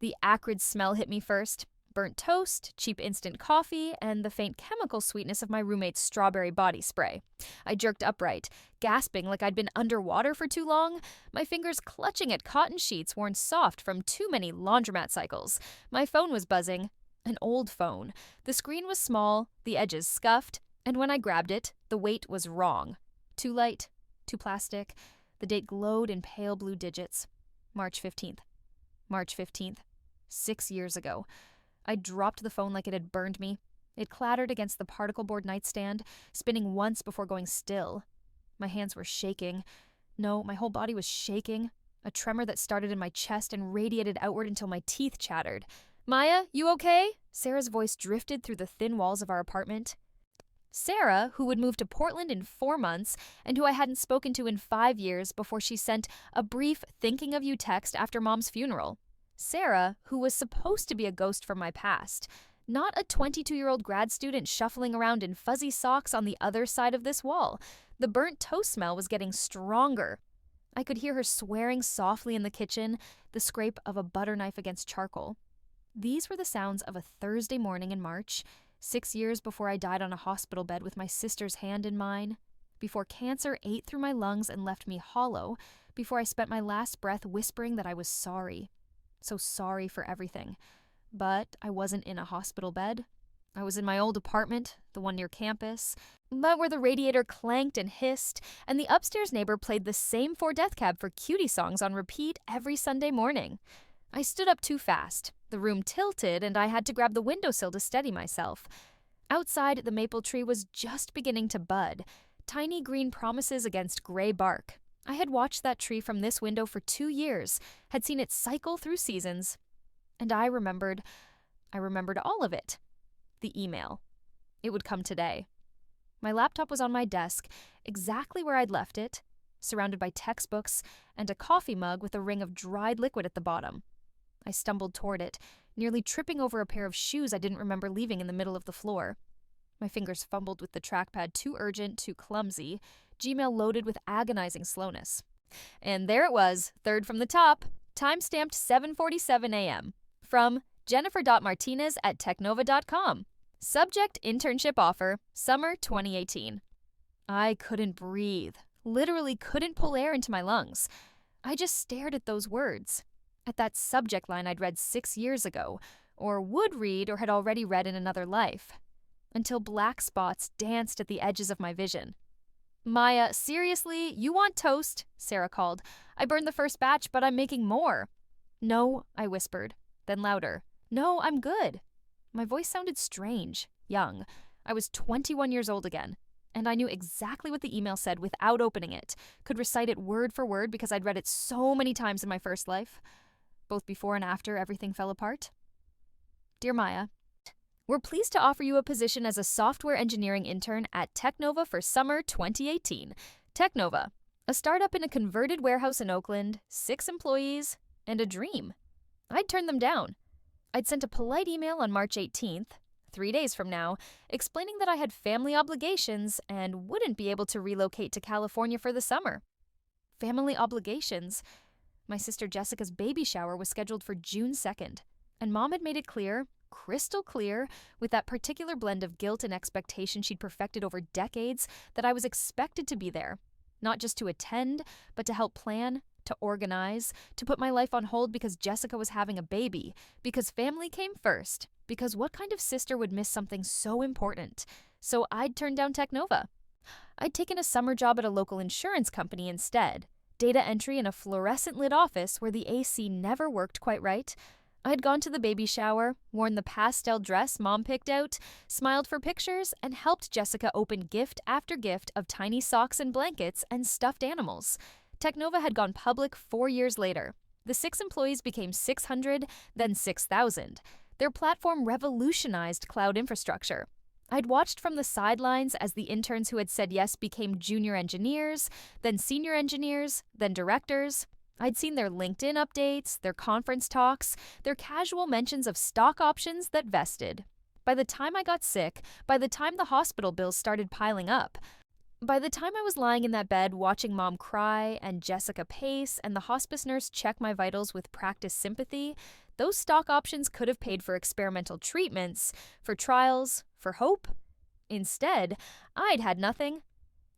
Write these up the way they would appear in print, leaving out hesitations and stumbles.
The acrid smell hit me first. Burnt toast, cheap instant coffee, and the faint chemical sweetness of my roommate's strawberry body spray. I jerked upright, gasping like I'd been underwater for too long, my fingers clutching at cotton sheets worn soft from too many laundromat cycles. My phone was buzzing. An old phone. The screen was small, the edges scuffed, and when I grabbed it, the weight was wrong. Too light, too plastic. The date glowed in pale blue digits. March 15th. March 15th. 6 years ago. I dropped the phone like it had burned me. It clattered against the particle board nightstand, spinning once before going still. My hands were shaking. No, my whole body was shaking. A tremor that started in my chest and radiated outward until my teeth chattered. "Maya, you okay?" Sarah's voice drifted through the thin walls of our apartment. Sarah, who would move to Portland in 4 months and who I hadn't spoken to in 5 years before she sent a brief thinking of you text after Mom's funeral. Sarah, who was supposed to be a ghost from my past, not a 22-year-old grad student shuffling around in fuzzy socks on the other side of this wall. The burnt toast smell was getting stronger. I could hear her swearing softly in the kitchen, the scrape of a butter knife against charcoal. These were the sounds of a Thursday morning in March, 6 years before I died on a hospital bed with my sister's hand in mine, before cancer ate through my lungs and left me hollow, before I spent my last breath whispering that I was sorry. So sorry for everything. But I wasn't in a hospital bed. I was in my old apartment, the one near campus, but where the radiator clanked and hissed, and the upstairs neighbor played the same 4 Death Cab for Cutie songs on repeat every Sunday morning. I stood up too fast. The room tilted, and I had to grab the windowsill to steady myself. Outside, the maple tree was just beginning to bud, tiny green promises against gray bark. I had watched that tree from this window for 2 years, had seen it cycle through seasons, and I remembered all of it. The email. It would come today. My laptop was on my desk, exactly where I'd left it, surrounded by textbooks and a coffee mug with a ring of dried liquid at the bottom. I stumbled toward it, nearly tripping over a pair of shoes I didn't remember leaving in the middle of the floor. My fingers fumbled with the trackpad, too urgent, too clumsy. Gmail loaded with agonizing slowness. And there it was, third from the top, time-stamped 7:47 a.m. From jennifer.martinez@technova.com. Subject internship offer, summer 2018. I couldn't breathe, literally couldn't pull air into my lungs. I just stared at those words, at that subject line I'd read 6 years ago, or would read or had already read in another life, until black spots danced at the edges of my vision. "Maya, seriously, you want toast?" Sarah called. "I burned the first batch, but I'm making more." "No," I whispered, then louder. "No, I'm good." My voice sounded strange, young. I was 21 years old again, and I knew exactly what the email said without opening it, could recite it word for word because I'd read it so many times in my first life, both before and after everything fell apart. Dear Maya, we're pleased to offer you a position as a software engineering intern at Technova for summer 2018. Technova, a startup in a converted warehouse in Oakland, 6 employees, and a dream. I'd turned them down. I'd sent a polite email on March 18th, 3 days from now, explaining that I had family obligations and wouldn't be able to relocate to California for the summer. Family obligations? My sister Jessica's baby shower was scheduled for June 2nd, and Mom had made it clear, crystal clear, with that particular blend of guilt and expectation she'd perfected over decades, that I was expected to be there, not just to attend, but to help plan, to organize, to put my life on hold because Jessica was having a baby, because family came first, because what kind of sister would miss something so important? So I'd turned down Technova. I'd taken a summer job at a local insurance company instead, data entry in a fluorescent-lit office where the AC never worked quite right. I'd gone to the baby shower, worn the pastel dress Mom picked out, smiled for pictures, and helped Jessica open gift after gift of tiny socks and blankets and stuffed animals. Technova had gone public 4 years later. The 6 employees became 600, then 6,000. Their platform revolutionized cloud infrastructure. I'd watched from the sidelines as the interns who had said yes became junior engineers, then senior engineers, then directors. I'd seen their LinkedIn updates, their conference talks, their casual mentions of stock options that vested. By the time I got sick, by the time the hospital bills started piling up, By the time I was lying in that bed watching Mom cry and Jessica pace and the hospice nurse check my vitals with practiced sympathy, those stock options could have paid for experimental treatments, for trials, for hope. Instead, I'd had nothing.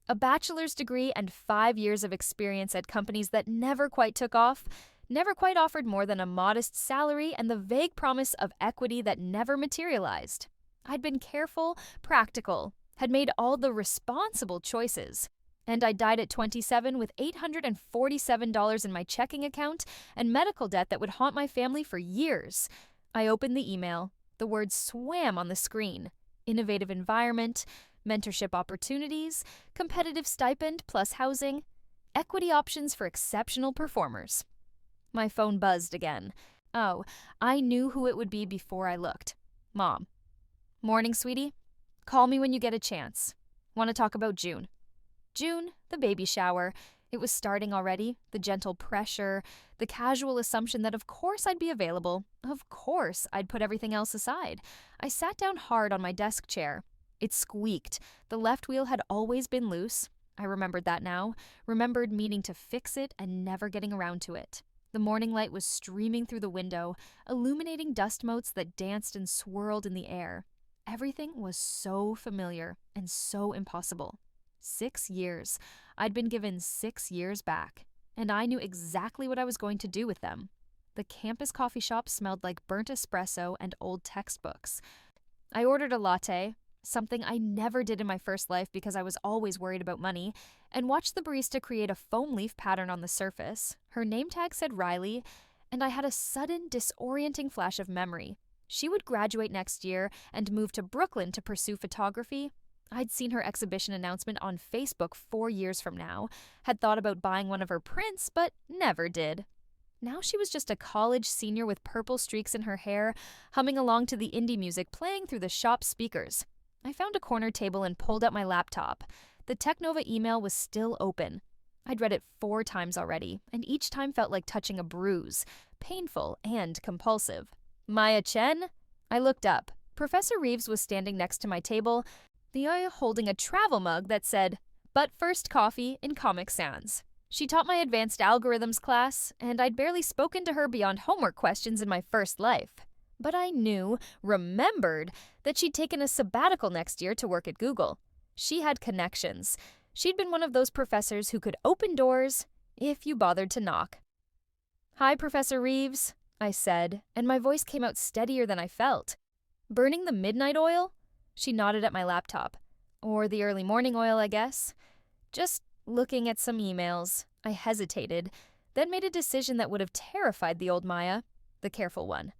A bachelor's degree and 5 years of experience at companies that never quite took off, never quite offered more than a modest salary and the vague promise of equity that never materialized. I'd been careful, practical, had made all the responsible choices. And I died at 27 with $847 in my checking account and medical debt that would haunt my family for years. I opened the email. The words swam on the screen. Innovative environment, mentorship opportunities, competitive stipend plus housing, equity options for exceptional performers. My phone buzzed again. Oh, I knew who it would be before I looked. Mom. Morning, sweetie. Call me when you get a chance. Want to talk about June. June, the baby shower. It was starting already, the gentle pressure, the casual assumption that of course I'd be available. Of course I'd put everything else aside. I sat down hard on my desk chair. It squeaked. The left wheel had always been loose. I remembered that now, remembered meaning to fix it and never getting around to it. The morning light was streaming through the window, illuminating dust motes that danced and swirled in the air. Everything was so familiar and so impossible. 6 years. I'd been given 6 years back, and I knew exactly what I was going to do with them. The campus coffee shop smelled like burnt espresso and old textbooks. I ordered a latte, something I never did in my first life because I was always worried about money, and watched the barista create a foam leaf pattern on the surface. Her name tag said Riley, and I had a sudden, disorienting flash of memory. She would graduate next year and move to Brooklyn to pursue photography. I'd seen her exhibition announcement on Facebook 4 years from now, had thought about buying one of her prints, but never did. Now she was just a college senior with purple streaks in her hair, humming along to the indie music playing through the shop speakers. I found a corner table and pulled out my laptop. The Technova email was still open. I'd read it 4 times already, and each time felt like touching a bruise, painful and compulsive. Maya Chen? I looked up. Professor Reeves was standing next to my table, holding a travel mug that said, "But first coffee in Comic Sans." She taught my advanced algorithms class, and I'd barely spoken to her beyond homework questions in my first life. But I remembered, that she'd taken a sabbatical next year to work at Google. She had connections. She'd been one of those professors who could open doors if you bothered to knock. "Hi, Professor Reeves," I said, and my voice came out steadier than I felt. "Burning the midnight oil?" She nodded at my laptop. "Or the early morning oil, I guess." Just looking at some emails, I hesitated, then made a decision that would have terrified the old Maya, the careful one.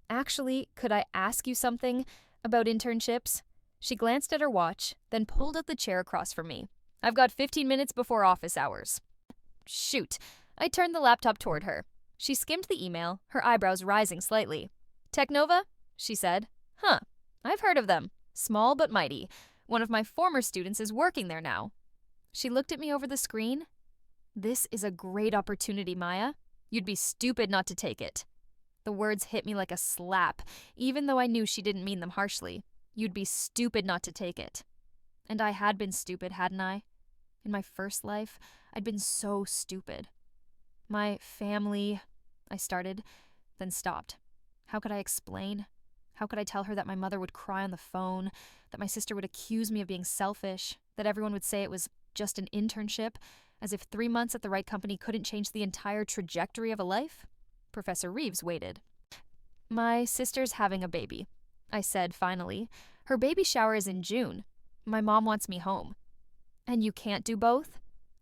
"Actually, could I ask you something about internships?" She glanced at her watch, then pulled out the chair across from me. "I've got 15 minutes before office hours." Shoot. I turned the laptop toward her. She skimmed the email, her eyebrows rising slightly. "Technova?" she said. "Huh. I've heard of them. Small but mighty. One of my former students is working there now." She looked at me over the screen. "This is a great opportunity, Maya. You'd be stupid not to take it." The words hit me like a slap, even though I knew she didn't mean them harshly. You'd be stupid not to take it. And I had been stupid, hadn't I? In my first life, I'd been so stupid. "My family," I started, then stopped. How could I explain? How could I tell her that my mother would cry on the phone, that my sister would accuse me of being selfish, that everyone would say it was just an internship, as if 3 months at the right company couldn't change the entire trajectory of a life? Professor Reeves waited. "My sister's having a baby," I said finally. "Her baby shower is in June. My mom wants me home." "And you can't do both?"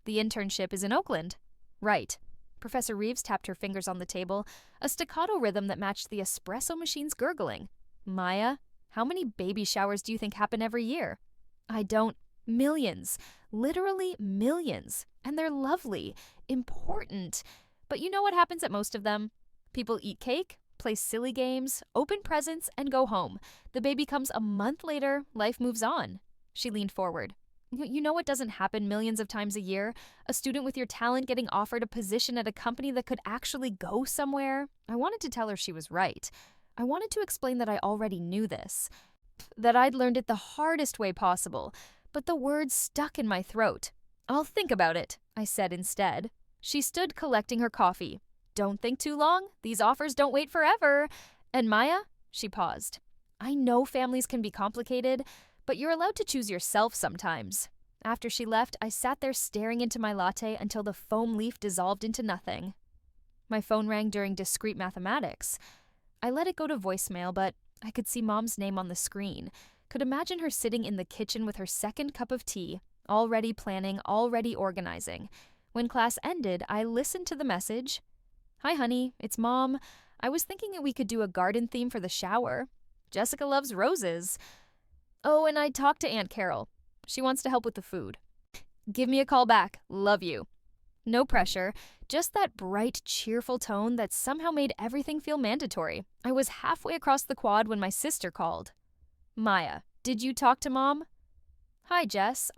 "The internship is in Oakland." "Right." Professor Reeves tapped her fingers on the table, a staccato rhythm that matched the espresso machine's gurgling. "Maya, how many baby showers do you think happen every year?" "I don't. Millions. Literally millions. And they're lovely. Important. But you know what happens at most of them? People eat cake, play silly games, open presents, and go home. The baby comes a month later, life moves on." She leaned forward. "You know what doesn't happen millions of times a year? A student with your talent getting offered a position at a company that could actually go somewhere?" I wanted to tell her she was right. I wanted to explain that I already knew this, that I'd learned it the hardest way possible, but the words stuck in my throat. "I'll think about it," I said instead. She stood collecting her coffee. "Don't think too long. These offers don't wait forever. And Maya?" She paused. "I know families can be complicated, but you're allowed to choose yourself sometimes." After she left, I sat there staring into my latte until the foam leaf dissolved into nothing. My phone rang during discrete mathematics. I let it go to voicemail, but I could see Mom's name on the screen. Could imagine her sitting in the kitchen with her second cup of tea, already planning, already organizing. When class ended, I listened to the message. "Hi, honey, it's Mom. I was thinking that we could do a garden theme for the shower. Jessica loves roses. Oh, and I talked to Aunt Carol. She wants to help with the food. Give me a call back. Love you." No pressure, just that bright, cheerful tone that somehow made everything feel mandatory. I was halfway across the quad when my sister called. "Maya, did you talk to Mom?" "Hi, Jess.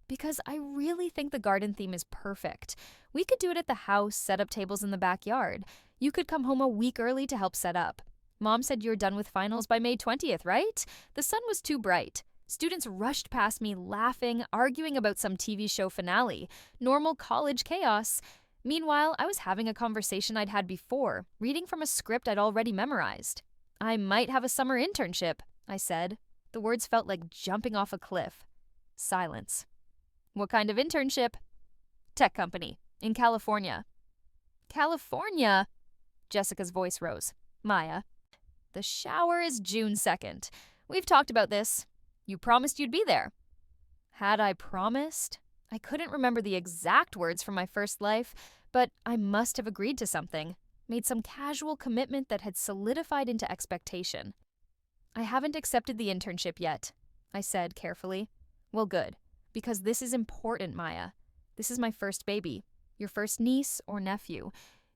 Because I really think the garden theme is perfect. We could do it at the house, set up tables in the backyard. You could come home a week early to help set up. Mom said you're done with finals by May 20th, right? The sun was too bright. Students rushed past me laughing, arguing about some TV show finale. Normal college chaos. Meanwhile, I was having a conversation I'd had before, reading from a script I'd already memorized. "I might have a summer internship," I said. The words felt like jumping off a cliff. Silence. "What kind of internship?" "Tech company. In California." "California?" Jessica's voice rose. "Maya, the shower is June 2nd. We've talked about this. You promised you'd be there." Had I promised? I couldn't remember the exact words from my first life, but I must have agreed to something, made some casual commitment that had solidified into expectation. "I haven't accepted the internship yet," I said carefully. "Well, good, because this is important, Maya. This is my first baby, your first niece or nephew.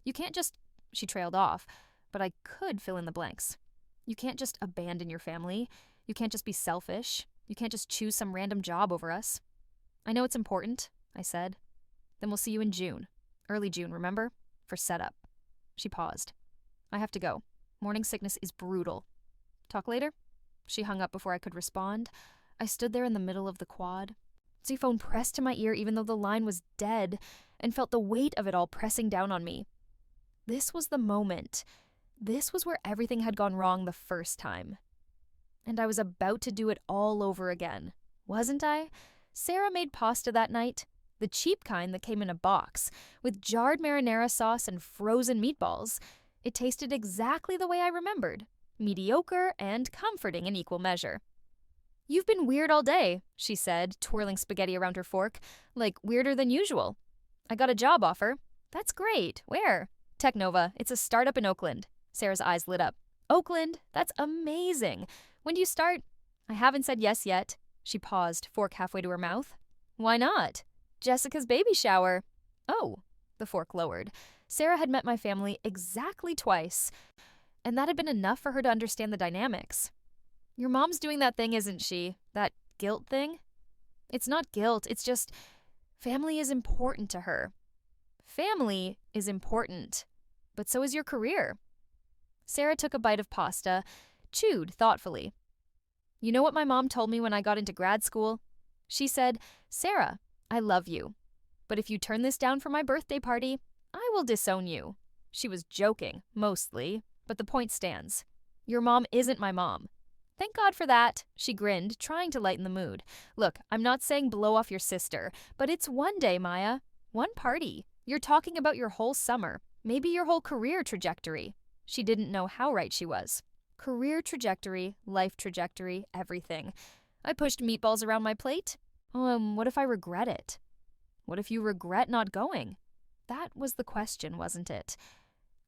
You can't just—" She trailed off, but I could fill in the blanks. "You can't just abandon your family. You can't just be selfish. You can't just choose some random job over us." "I know it's important," I said. "Then we'll see you in June. Early June, remember? For setup." She paused. "I have to go. Morning sickness is brutal. Talk later?" She hung up before I could respond. I stood there in the middle of the quad. The phone pressed to my ear even though the line was dead, and felt the weight of it all pressing down on me. This was the moment. This was where everything had gone wrong the first time. And I was about to do it all over again, wasn't I? Sarah made pasta that night, the cheap kind that came in a box, with jarred marinara sauce and frozen meatballs. It tasted exactly the way I remembered, mediocre and comforting in equal measure. "You've been weird all day," she said, twirling spaghetti around her fork, "like weirder than usual." "I got a job offer." "That's great. Where?" "Technova. It's a startup in Oakland." Sarah's eyes lit up. "Oakland? That's amazing. When do you start?" "I haven't said yes yet." She paused, fork halfway to her mouth. "Why not?" "Jessica's baby shower." "Oh." The fork lowered. Sarah had met my family exactly twice, and that had been enough for her to understand the dynamics. "Your mom's doing that thing, isn't she? That guilt thing?" "It's not guilt, it's just family is important to her." "Family is important, but so is your career." Sarah took a bite of pasta, chewed thoughtfully. "You know what my mom told me when I got into grad school? She said, 'Sarah, I love you, but if you turn this down for my birthday party, I will disown you.' She was joking, mostly, but the point stands. Your mom isn't my mom." "Thank God for that," she grinned, trying to lighten the mood. "Look, I'm not saying blow off your sister, but it's one day, Maya. One party. You're talking about your whole summer, maybe your whole career trajectory." She didn't know how right she was. Career trajectory, life trajectory, everything. I pushed meatballs around my plate. What if I regret it? What if you regret not going? That was the question, wasn't it?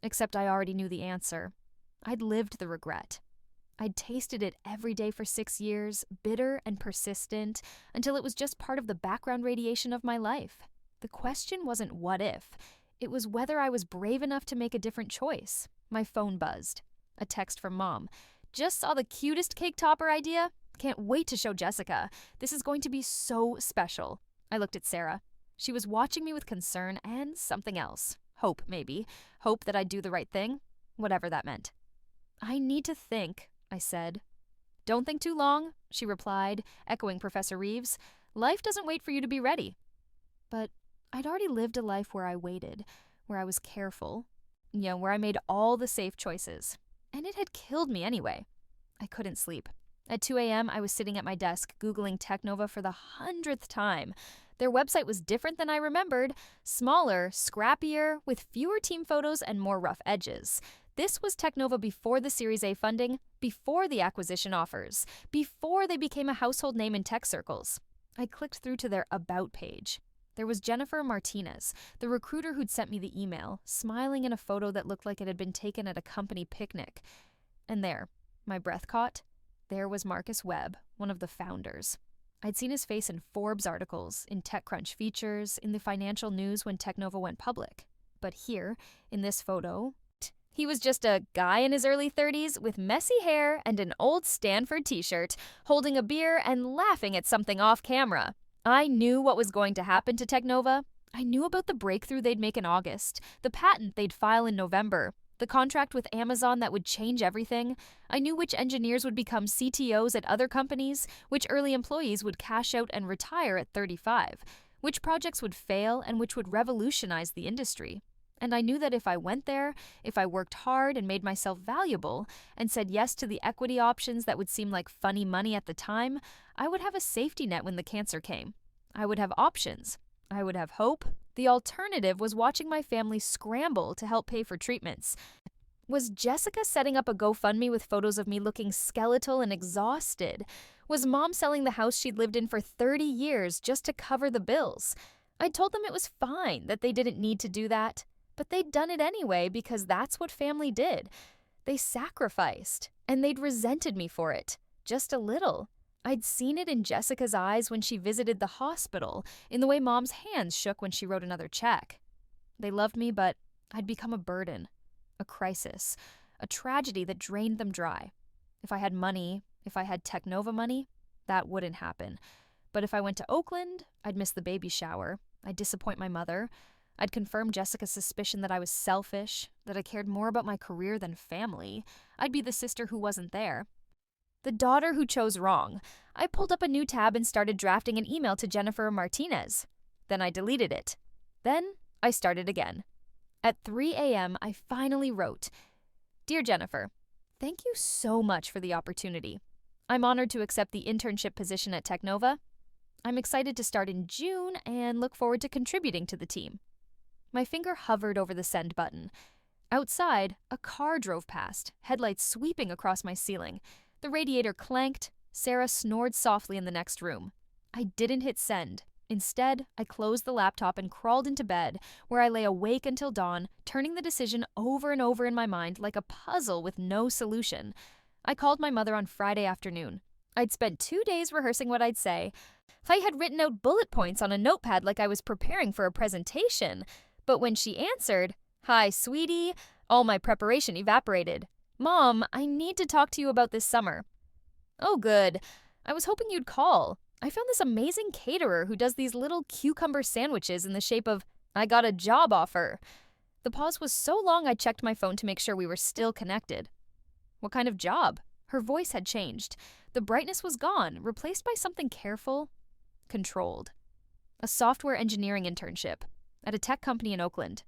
Except I already knew the answer. I'd lived the regret. I'd tasted it every day for 6 years, bitter and persistent, until it was just part of the background radiation of my life. The question wasn't what if. It was whether I was brave enough to make a different choice. My phone buzzed. A text from Mom. "Just saw the cutest cake topper idea. Can't wait to show Jessica. This is going to be so special." I looked at Sarah. She was watching me with concern and something else. Hope, maybe. Hope that I'd do the right thing. Whatever that meant. "I need to think," I said. Don't think too long, she replied, echoing Professor Reeves. Life doesn't wait for you to be ready. But I'd already lived a life where I waited, where I was careful, where I made all the safe choices. And it had killed me anyway. I couldn't sleep. At 2 a.m., I was sitting at my desk, Googling Technova for the 100th time. Their website was different than I remembered, smaller, scrappier, with fewer team photos and more rough edges. This was Technova before the Series A funding, before the acquisition offers, before they became a household name in tech circles. I clicked through to their About page. There was Jennifer Martinez, the recruiter who'd sent me the email, smiling in a photo that looked like it had been taken at a company picnic. And there, my breath caught, there was Marcus Webb, one of the founders. I'd seen his face in Forbes articles, in TechCrunch features, in the financial news when Technova went public. But here, in this photo, he was just a guy in his early 30s with messy hair and an old Stanford t-shirt, holding a beer and laughing at something off camera. I knew what was going to happen to Technova. I knew about the breakthrough they'd make in August, the patent they'd file in November, the contract with Amazon that would change everything. I knew which engineers would become CTOs at other companies, which early employees would cash out and retire at 35, which projects would fail and which would revolutionize the industry. And I knew that if I went there, if I worked hard and made myself valuable, and said yes to the equity options that would seem like funny money at the time, I would have a safety net when the cancer came. I would have options. I would have hope. The alternative was watching my family scramble to help pay for treatments. Was Jessica setting up a GoFundMe with photos of me looking skeletal and exhausted? Was Mom selling the house she'd lived in for 30 years just to cover the bills? I told them it was fine, that they didn't need to do that. But they'd done it anyway because that's what family did. They sacrificed, and they'd resented me for it. Just a little. I'd seen it in Jessica's eyes when she visited the hospital, in the way Mom's hands shook when she wrote another check. They loved me, but I'd become a burden, a crisis, a tragedy that drained them dry. If I had money, if I had Technova money, that wouldn't happen. But if I went to Oakland, I'd miss the baby shower. I'd disappoint my mother. I'd confirm Jessica's suspicion that I was selfish, that I cared more about my career than family. I'd be the sister who wasn't there. The daughter who chose wrong. I pulled up a new tab and started drafting an email to Jennifer Martinez. Then I deleted it. Then I started again. At 3 a.m., I finally wrote, "Dear Jennifer, thank you so much for the opportunity. I'm honored to accept the internship position at Technova. I'm excited to start in June and look forward to contributing to the team." My finger hovered over the send button. Outside, a car drove past, headlights sweeping across my ceiling. The radiator clanked. Sarah snored softly in the next room. I didn't hit send. Instead, I closed the laptop and crawled into bed, where I lay awake until dawn, turning the decision over and over in my mind like a puzzle with no solution. I called my mother on Friday afternoon. I'd spent 2 days rehearsing what I'd say. I had written out bullet points on a notepad like I was preparing for a presentation. But when she answered, "Hi, sweetie," all my preparation evaporated. "Mom, I need to talk to you about this summer." "Oh, good. I was hoping you'd call. I found this amazing caterer who does these little cucumber sandwiches in the shape of, I got a job offer." The pause was so long I checked my phone to make sure we were still connected. "What kind of job?" Her voice had changed. The brightness was gone, replaced by something careful, controlled. "A software engineering internship at a tech company in Oakland."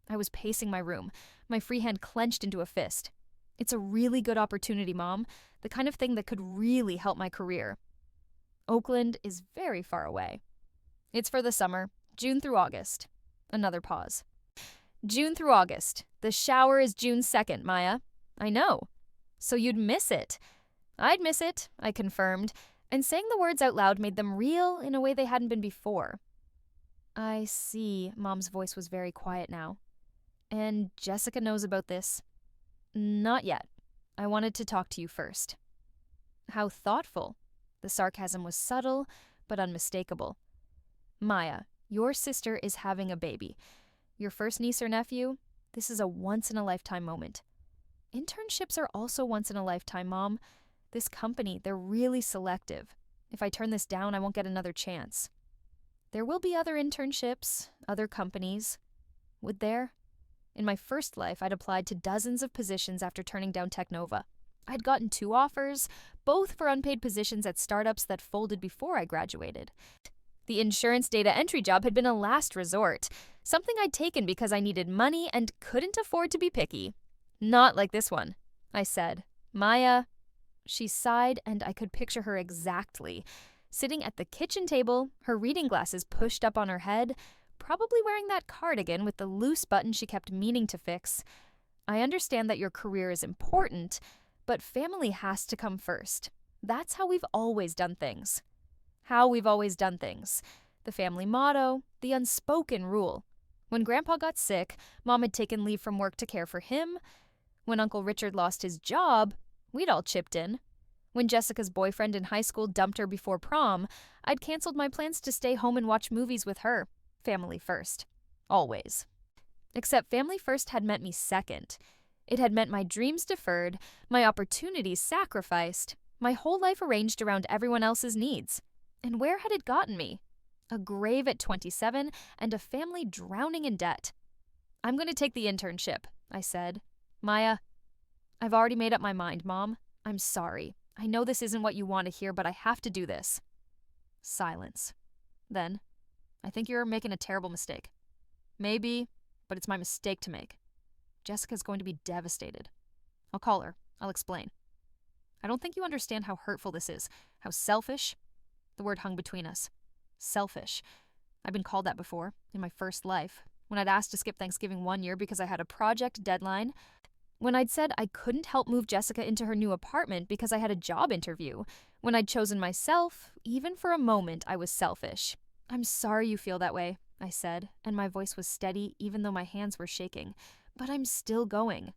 I was pacing my room, my free hand clenched into a fist. "It's a really good opportunity, Mom, the kind of thing that could really help my career." "Oakland is very far away." "It's for the summer, June through August." Another pause. "June through August. The shower is June 2nd, Maya." "I know." "So you'd miss it." "I'd miss it," I confirmed, and saying the words out loud made them real in a way they hadn't been before. "I see." Mom's voice was very quiet now. "And Jessica knows about this?" "Not yet. I wanted to talk to you first." "How thoughtful." The sarcasm was subtle, but unmistakable. "Maya, your sister is having a baby. Your first niece or nephew? This is a once-in-a-lifetime moment. Internships are also once-in-a-lifetime, Mom. This company, they're really selective. If I turn this down, I won't get another chance. There will be other internships, other companies. Would there? In my first life, I'd applied to dozens of positions after turning down Technova. I'd gotten 2 offers, both for unpaid positions at startups that folded before I graduated. The insurance data entry job had been a last resort, something I'd taken because I needed money and couldn't afford to be picky. Not like this one, I said. Maya. She sighed, and I could picture her exactly. Sitting at the kitchen table, her reading glasses pushed up on her head, probably wearing that cardigan with the loose button she kept meaning to fix. I understand that your career is important, but family has to come first. That's how we've always done things. How we've always done things. The family motto, the unspoken rule. When Grandpa got sick, Mom had taken leave from work to care for him. When Uncle Richard lost his job, we'd all chipped in. When Jessica's boyfriend in high school dumped her before prom, I'd canceled my plans to stay home and watch movies with her. Family first. Always. Except family first had meant me second. It had meant my dreams deferred, my opportunities sacrificed, my whole life arranged around everyone else's needs. And where had it gotten me? A grave at 27 and a family drowning in debt. I'm going to take the internship, I said. Maya, I've already made up my mind, Mom. I'm sorry. I know this isn't what you want to hear, but I have to do this. Silence. Then, I think you're making a terrible mistake. Maybe, but it's my mistake to make. Jessica's going to be devastated. I'll call her. I'll explain. I don't think you understand how hurtful this is, how selfish. The word hung between us. Selfish. I've been called that before, in my first life, when I'd asked to skip Thanksgiving one year because I had a project deadline, when I'd said I couldn't help move Jessica into her new apartment because I had a job interview, when I'd chosen myself, even for a moment I was selfish. I'm sorry you feel that way, I said, and my voice was steady even though my hands were shaking. But I'm still going.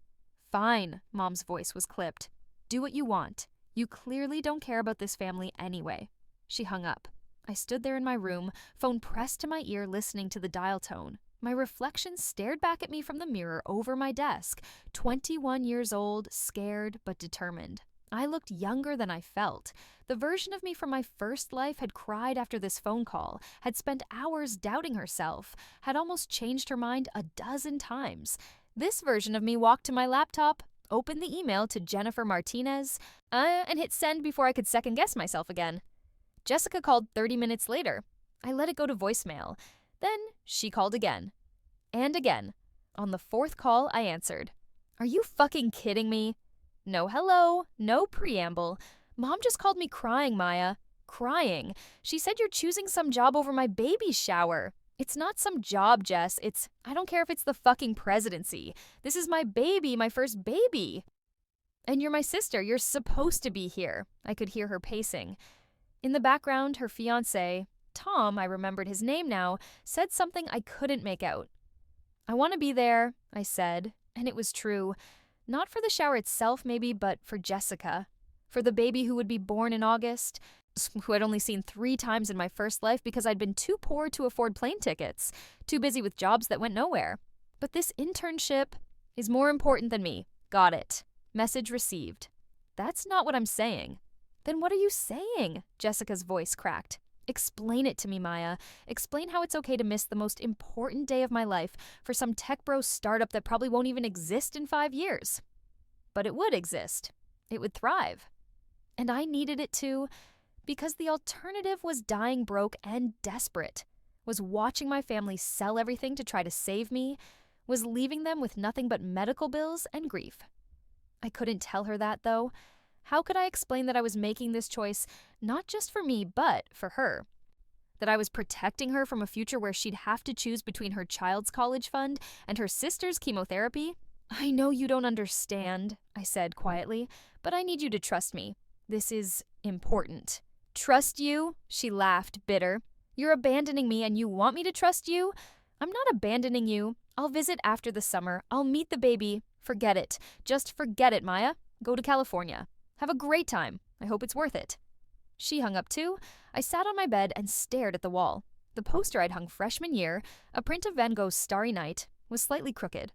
Fine, Mom's voice was clipped. Do what you want. You clearly don't care about this family anyway. She hung up. I stood there in my room, phone pressed to my ear, listening to the dial tone. My reflection stared back at me from the mirror over my desk, 21 years old, scared but determined. I looked younger than I felt. The version of me from my first life had cried after this phone call, had spent hours doubting herself, had almost changed her mind a dozen times. This version of me walked to my laptop, opened the email to Jennifer Martinez, and hit send before I could second-guess myself again. Jessica called 30 minutes later. I let it go to voicemail. Then she called again. And again. On the fourth call, I answered. Are you fucking kidding me? No hello, no preamble. Mom just called me crying, Maya. Crying. She said you're choosing some job over my baby shower. It's not some job, Jess. I don't care if it's the fucking presidency. This is my baby, my first baby. And you're my sister. You're supposed to be here. I could hear her pacing. In the background, her fiancé, Tom, I remembered his name now, said something I couldn't make out. I want to be there, I said, and it was true. Not for the shower itself, maybe, but for Jessica. For the baby who would be born in August, who I'd only seen 3 times in my first life because I'd been too poor to afford plane tickets, too busy with jobs that went nowhere. But this internship is more important than me. Got it. Message received. That's not what I'm saying. Then what are you saying? Jessica's voice cracked. Explain it to me, Maya. Explain how it's okay to miss the most important day of my life for some tech bro startup that probably won't even exist in 5 years. But it would exist. It would thrive. And I needed it to, because the alternative was dying broke and desperate, was watching my family sell everything to try to save me, was leaving them with nothing but medical bills and grief. I couldn't tell her that, though. How could I explain that I was making this choice not just for me, but for her? That I was protecting her from a future where she'd have to choose between her child's college fund and her sister's chemotherapy? I know you don't understand, I said quietly, but I need you to trust me. This is important. Trust you? She laughed, bitter. You're abandoning me and you want me to trust you? I'm not abandoning you. I'll visit after the summer. I'll meet the baby. Forget it. Just forget it, Maya. Go to California. Have a great time. I hope it's worth it. She hung up too. I sat on my bed and stared at the wall. The poster I'd hung freshman year, a print of Van Gogh's Starry Night, was slightly crooked.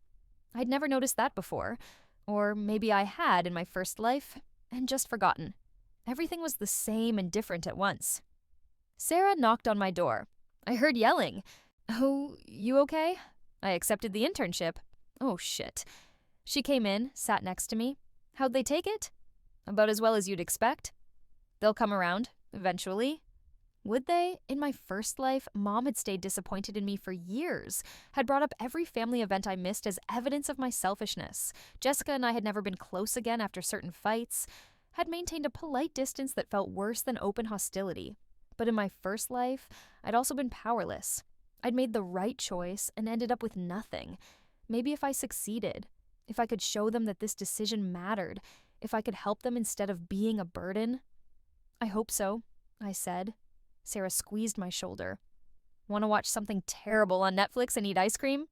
I'd never noticed that before. Or maybe I had in my first life, and just forgotten. Everything was the same and different at once. Sarah knocked on my door. I heard yelling. Oh, you okay? I accepted the internship. Oh, shit. She came in, sat next to me. How'd they take it? About as well as you'd expect. They'll come around, eventually. Would they? In my first life, Mom had stayed disappointed in me for years, had brought up every family event I missed as evidence of my selfishness. Jessica and I had never been close again after certain fights, had maintained a polite distance that felt worse than open hostility. But in my first life, I'd also been powerless. I'd made the right choice and ended up with nothing. Maybe if I succeeded, if I could show them that this decision mattered, if I could help them instead of being a burden. I hope so, I said. Sarah squeezed my shoulder. Want to watch something terrible on Netflix and eat ice cream?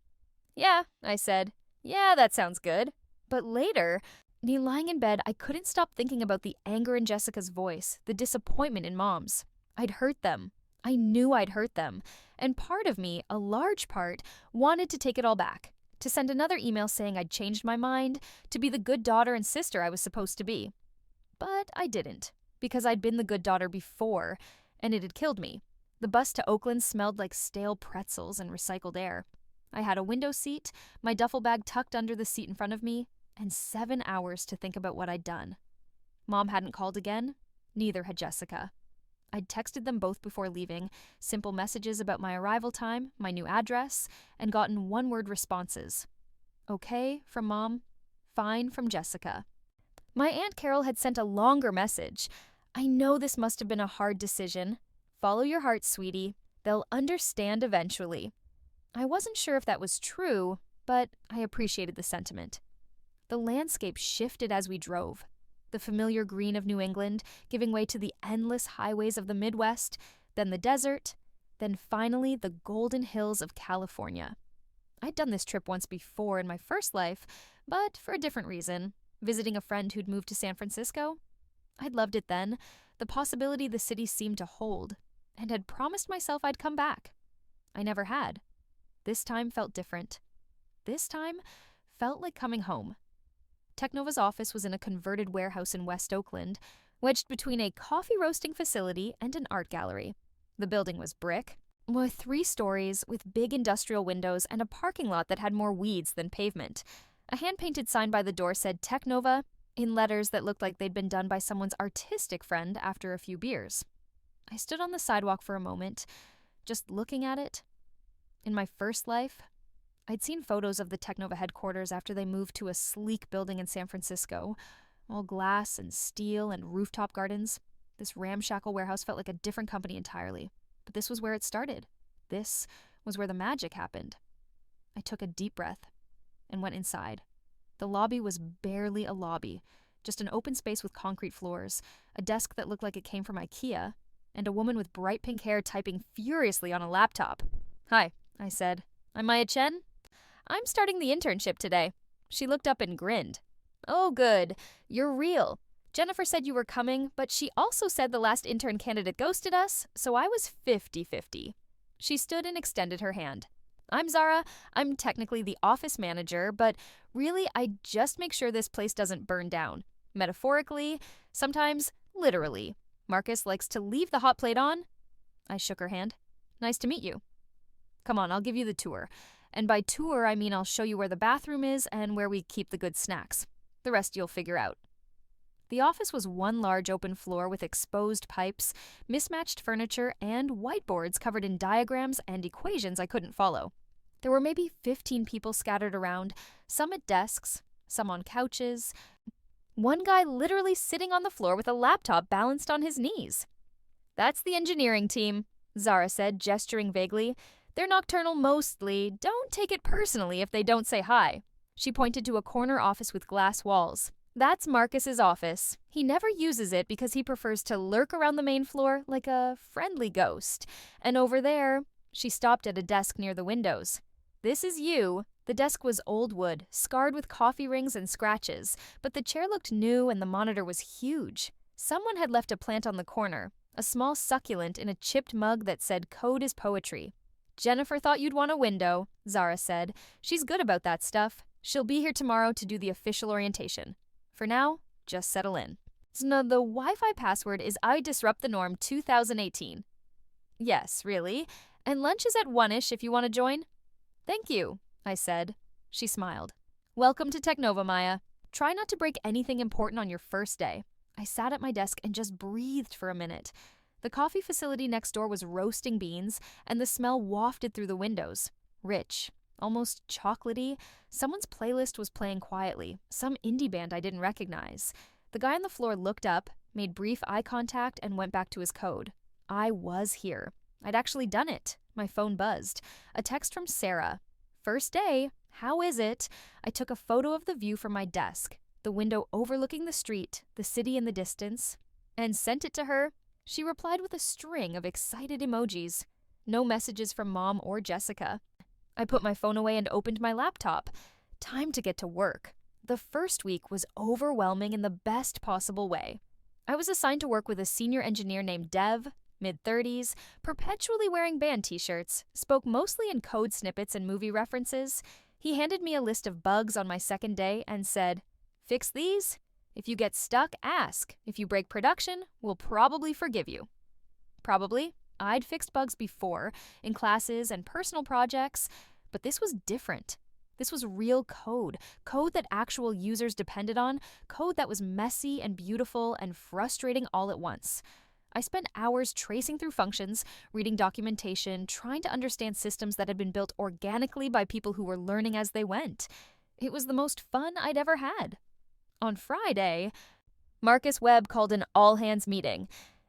Yeah, I said. Yeah, that sounds good. But later, lying in bed, I couldn't stop thinking about the anger in Jessica's voice, the disappointment in Mom's. I'd hurt them. I knew I'd hurt them. And part of me, a large part, wanted to take it all back, to send another email saying I'd changed my mind, to be the good daughter and sister I was supposed to be. But I didn't, because I'd been the good daughter before, and it had killed me. The bus to Oakland smelled like stale pretzels and recycled air. I had a window seat, my duffel bag tucked under the seat in front of me, and 7 hours to think about what I'd done. Mom hadn't called again, neither had Jessica. I'd texted them both before leaving, simple messages about my arrival time, my new address, and gotten one-word responses. Okay from Mom, fine from Jessica. My Aunt Carol had sent a longer message. I know this must have been a hard decision. Follow your heart, sweetie. They'll understand eventually. I wasn't sure if that was true, but I appreciated the sentiment. The landscape shifted as we drove. The familiar green of New England giving way to the endless highways of the Midwest, then the desert, then finally the golden hills of California. I'd done this trip once before in my first life, but for a different reason, visiting a friend who'd moved to San Francisco. I'd loved it then, the possibility the city seemed to hold, and had promised myself I'd come back. I never had. This time felt different. This time felt like coming home. Technova's office was in a converted warehouse in West Oakland, wedged between a coffee roasting facility and an art gallery. The building was brick, with 3 stories, with big industrial windows and a parking lot that had more weeds than pavement. A hand-painted sign by the door said Technova, in letters that looked like they'd been done by someone's artistic friend after a few beers. I stood on the sidewalk for a moment, just looking at it. In my first life, I'd seen photos of the Technova headquarters after they moved to a sleek building in San Francisco, all glass and steel and rooftop gardens. This ramshackle warehouse felt like a different company entirely, but this was where it started. This was where the magic happened. I took a deep breath and went inside. The lobby was barely a lobby, just an open space with concrete floors, a desk that looked like it came from IKEA, and a woman with bright pink hair typing furiously on a laptop. Hi, I said. I'm Maya Chen. I'm starting the internship today. She looked up and grinned. Oh, good. You're real. Jennifer said you were coming, but she also said the last intern candidate ghosted us, so I was 50-50. She stood and extended her hand. I'm Zara. I'm technically the office manager, but really I just make sure this place doesn't burn down. Metaphorically, sometimes literally. Marcus likes to leave the hot plate on. I shook her hand. Nice to meet you. Come on, I'll give you the tour. And by tour, I mean I'll show you where the bathroom is and where we keep the good snacks. The rest you'll figure out. The office was one large open floor with exposed pipes, mismatched furniture, and whiteboards covered in diagrams and equations I couldn't follow. There were maybe 15 people scattered around, some at desks, some on couches. One guy literally sitting on the floor with a laptop balanced on his knees. That's the engineering team, Zara said, gesturing vaguely. They're nocturnal mostly. Don't take it personally if they don't say hi. She pointed to a corner office with glass walls. That's Marcus's office. He never uses it because he prefers to lurk around the main floor like a friendly ghost. And over there, she stopped at a desk near the windows. This is you. The desk was old wood, scarred with coffee rings and scratches, but the chair looked new and the monitor was huge. Someone had left a plant on the corner, a small succulent in a chipped mug that said "Code is Poetry." Jennifer thought you'd want a window, Zara said. She's good about that stuff. She'll be here tomorrow to do the official orientation. For now, just settle in. So now the Wi-Fi password is I Disrupt the Norm 2018. Yes, really. And lunch is at 1-ish if you want to join. Thank you, I said. She smiled. Welcome to Technova, Maya. Try not to break anything important on your first day. I sat at my desk and just breathed for a minute. The coffee facility next door was roasting beans, and the smell wafted through the windows. Rich, almost chocolatey. Someone's playlist was playing quietly, some indie band I didn't recognize. The guy on the floor looked up, made brief eye contact, and went back to his code. I was here. I'd actually done it. My phone buzzed. A text from Sarah. "First day. How is it?" I took a photo of the view from my desk, the window overlooking the street, the city in the distance, and sent it to her. She replied with a string of excited emojis. No messages from Mom or Jessica. I put my phone away and opened my laptop. Time to get to work. The first week was overwhelming in the best possible way. I was assigned to work with a senior engineer named Dev, mid-30s, perpetually wearing band t-shirts, spoke mostly in code snippets and movie references. He handed me a list of bugs on my second day and said, "Fix these. If you get stuck, ask. If you break production, we'll probably forgive you." Probably. I'd fixed bugs before, in classes and personal projects, but this was different. This was real code that actual users depended on, code that was messy and beautiful and frustrating all at once. I spent hours tracing through functions, reading documentation, trying to understand systems that had been built organically by people who were learning as they went. It was the most fun I'd ever had. On Friday, Marcus Webb called an all-hands meeting.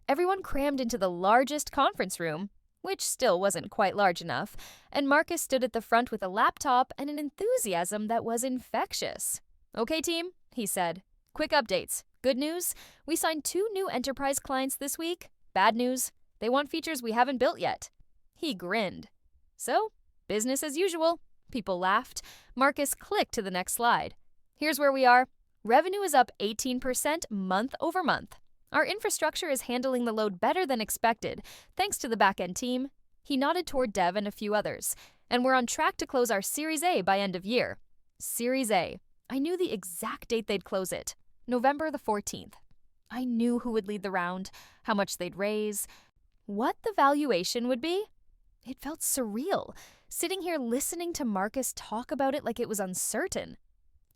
Everyone crammed into the largest conference room, which still wasn't quite large enough, and Marcus stood at the front with a laptop and an enthusiasm that was infectious. "Okay, team," he said. "Quick updates. Good news, we signed 2 new enterprise clients this week. Bad news, they want features we haven't built yet." He grinned. "So, business as usual." People laughed. Marcus clicked to the next slide. "Here's where we are. Revenue is up 18% month over month. Our infrastructure is handling the load better than expected, thanks to the back-end team." He nodded toward Dev and a few others. "And we're on track to close our Series A by end of year." Series A. I knew the exact date they'd close it. November the 14th. I knew who would lead the round, how much they'd raise, what the valuation would be. It felt surreal, sitting here listening to Marcus talk about it like it was uncertain.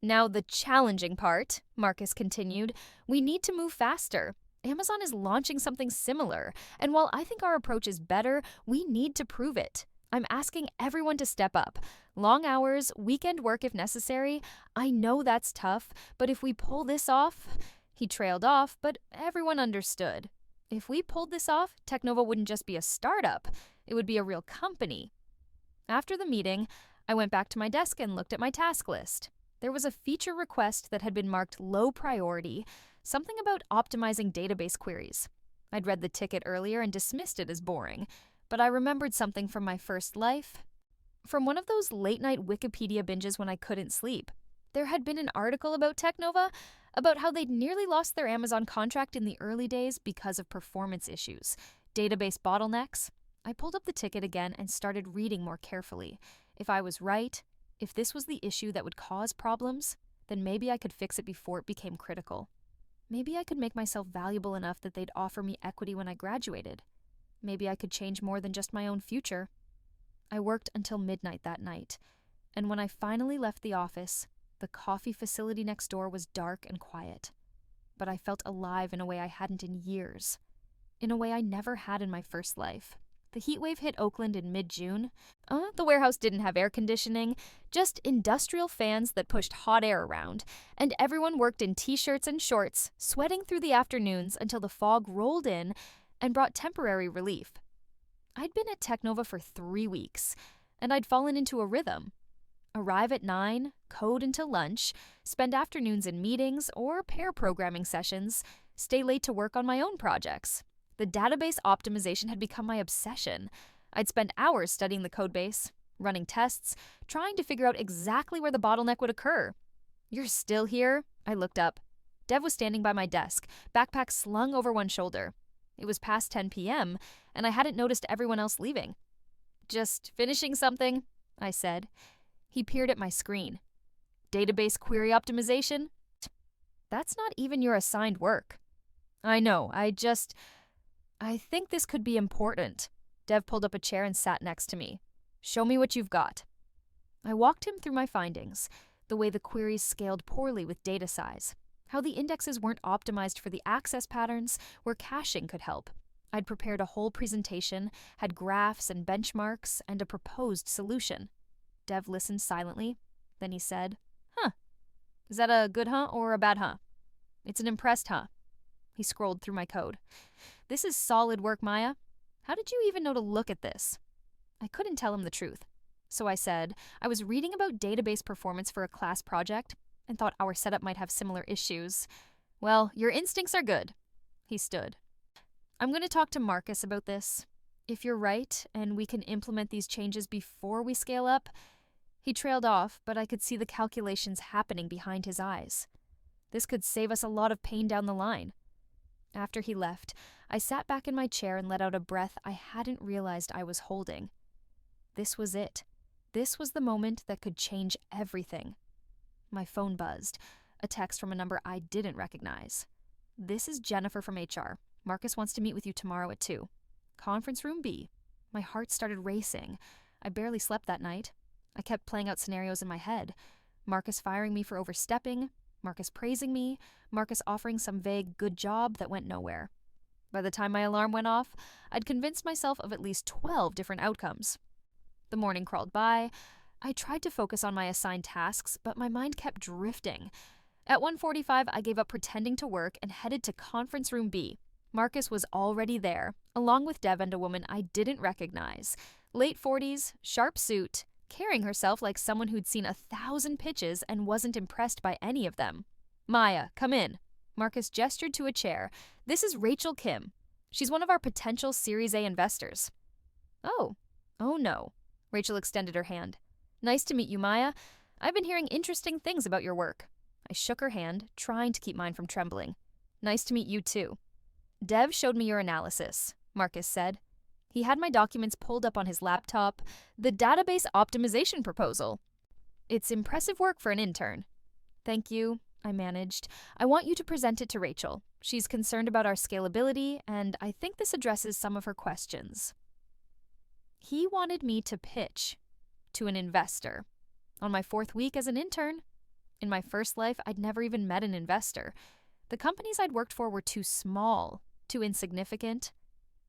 "Now the challenging part," Marcus continued, "we need to move faster. Amazon is launching something similar, and while I think our approach is better, we need to prove it. I'm asking everyone to step up. Long hours, weekend work if necessary. I know that's tough, but if we pull this off..." He trailed off, but everyone understood. If we pulled this off, Technova wouldn't just be a startup. It would be a real company. After the meeting, I went back to my desk and looked at my task list. There was a feature request that had been marked low priority, something about optimizing database queries. I'd read the ticket earlier and dismissed it as boring, but I remembered something from my first life. From one of those late-night Wikipedia binges when I couldn't sleep. There had been an article about Technova, about how they'd nearly lost their Amazon contract in the early days because of performance issues, database bottlenecks. I pulled up the ticket again and started reading more carefully. If I was right, if this was the issue that would cause problems, then maybe I could fix it before it became critical. Maybe I could make myself valuable enough that they'd offer me equity when I graduated. Maybe I could change more than just my own future. I worked until midnight that night, and when I finally left the office, the coffee facility next door was dark and quiet. But I felt alive in a way I hadn't in years, in a way I never had in my first life. The heat wave hit Oakland in mid-June. The warehouse didn't have air conditioning, just industrial fans that pushed hot air around, and everyone worked in t-shirts and shorts, sweating through the afternoons until the fog rolled in and brought temporary relief. I'd been at Technova for 3 weeks, and I'd fallen into a rhythm. Arrive at 9, code until lunch, spend afternoons in meetings or pair programming sessions, stay late to work on my own projects. The database optimization had become my obsession. I'd spend hours studying the codebase, running tests, trying to figure out exactly where the bottleneck would occur. "You're still here?" I looked up. Dev was standing by my desk, backpack slung over one shoulder. It was past 10 p.m., and I hadn't noticed everyone else leaving. "Just finishing something," I said. He peered at my screen. "Database query optimization?" "That's not even your assigned work." "I know, I think this could be important." Dev pulled up a chair and sat next to me. "Show me what you've got." I walked him through my findings, the way the queries scaled poorly with data size, how the indexes weren't optimized for the access patterns where caching could help. I'd prepared a whole presentation, had graphs and benchmarks, and a proposed solution. Dev listened silently. Then he said, "Huh. Is that a good huh or a bad huh?" "It's an impressed huh." He scrolled through my code. "This is solid work, Maya. How did you even know to look at this?" I couldn't tell him the truth. So I said, I was reading about database performance for a class project and thought our setup might have similar issues. "Well, your instincts are good." He stood. "I'm going to talk to Marcus about this. If you're right and we can implement these changes before we scale up." He trailed off, but I could see the calculations happening behind his eyes. This could save us a lot of pain down the line. After he left, I sat back in my chair and let out a breath I hadn't realized I was holding. This was it. This was the moment that could change everything. My phone buzzed, a text from a number I didn't recognize. "This is Jennifer from HR. Marcus wants to meet with you tomorrow at 2. Conference room B." My heart started racing. I barely slept that night. I kept playing out scenarios in my head. Marcus firing me for overstepping, Marcus praising me, Marcus offering some vague good job that went nowhere. By the time my alarm went off, I'd convinced myself of at least 12 different outcomes. The morning crawled by. I tried to focus on my assigned tasks, but my mind kept drifting. At 1:45, I gave up pretending to work and headed to conference room B. Marcus was already there, along with Dev and a woman I didn't recognize. Late 40s, sharp suit, carrying herself like someone who'd seen 1,000 pitches and wasn't impressed by any of them. "Maya, come in." Marcus gestured to a chair. "This is Rachel Kim. She's one of our potential Series A investors." Oh no. Rachel extended her hand. "Nice to meet you, Maya. I've been hearing interesting things about your work." I shook her hand, trying to keep mine from trembling. "Nice to meet you, too." "Dev showed me your analysis," Marcus said. He had my documents pulled up on his laptop. "The database optimization proposal. It's impressive work for an intern." "Thank you," I managed. "I want you to present it to Rachel. She's concerned about our scalability, and I think this addresses some of her questions." He wanted me to pitch to an investor on my 4th week as an intern. In my first life, I'd never even met an investor. The companies I'd worked for were too small, too insignificant.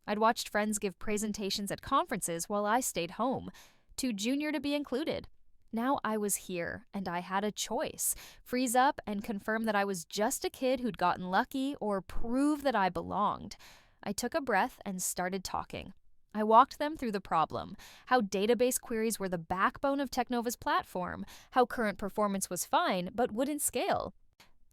I'd watched friends give presentations at conferences while I stayed home, too junior to be included. Now I was here, and I had a choice: freeze up and confirm that I was just a kid who'd gotten lucky, or prove that I belonged. I took a breath and started talking. I walked them through the problem, how database queries were the backbone of Technova's platform, how current performance was fine but wouldn't scale,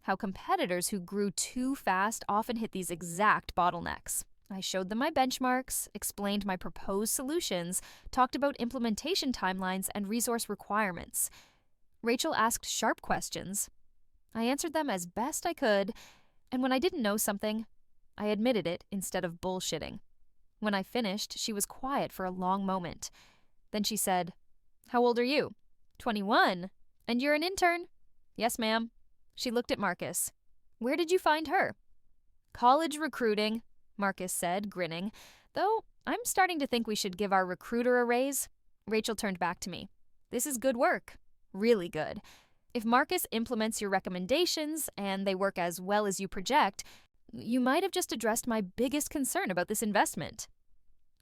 how competitors who grew too fast often hit these exact bottlenecks. I showed them my benchmarks, explained my proposed solutions, talked about implementation timelines and resource requirements. Rachel asked sharp questions. I answered them as best I could, and when I didn't know something, I admitted it instead of bullshitting. When I finished, she was quiet for a long moment. Then she said, "How old are you?" 21. "And you're an intern?" "Yes, ma'am." She looked at Marcus. "Where did you find her?" "College recruiting," Marcus said, grinning. "Though I'm starting to think we should give our recruiter a raise." Rachel turned back to me. "This is good work. Really good. If Marcus implements your recommendations and they work as well as you project, you might have just addressed my biggest concern about this investment."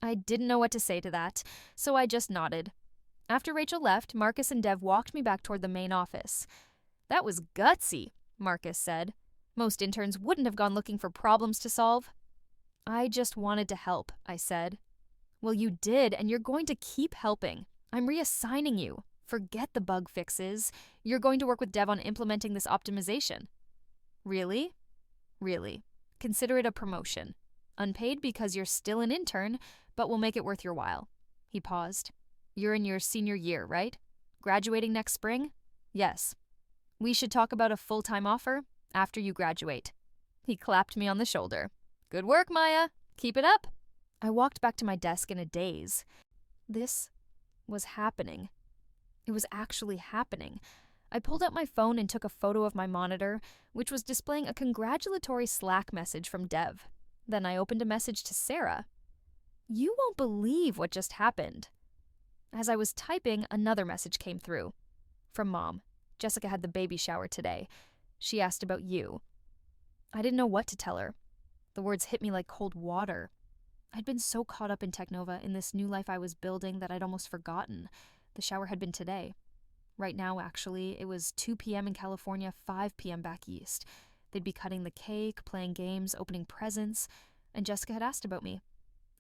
I didn't know what to say to that, so I just nodded. After Rachel left, Marcus and Dev walked me back toward the main office. "That was gutsy," Marcus said. "Most interns wouldn't have gone looking for problems to solve." "I just wanted to help," I said. "Well, you did, and you're going to keep helping. I'm reassigning you. Forget the bug fixes. You're going to work with Dev on implementing this optimization." "Really?" "Really. Consider it a promotion. Unpaid because you're still an intern, but we'll make it worth your while." He paused. "You're in your senior year, right? Graduating next spring?" "Yes." "We should talk about a full-time offer after you graduate." He clapped me on the shoulder. "Good work, Maya. Keep it up." I walked back to my desk in a daze. This was happening. It was actually happening. I pulled out my phone and took a photo of my monitor, which was displaying a congratulatory Slack message from Dev. Then I opened a message to Sarah. "You won't believe what just happened." As I was typing, another message came through. From Mom. "Jessica had the baby shower today. She asked about you." I didn't know what to tell her. The words hit me like cold water. I'd been so caught up in Technova, in this new life I was building, that I'd almost forgotten. The shower had been today. Right now, actually, it was 2 p.m. in California, 5 p.m. back east. They'd be cutting the cake, playing games, opening presents, and Jessica had asked about me.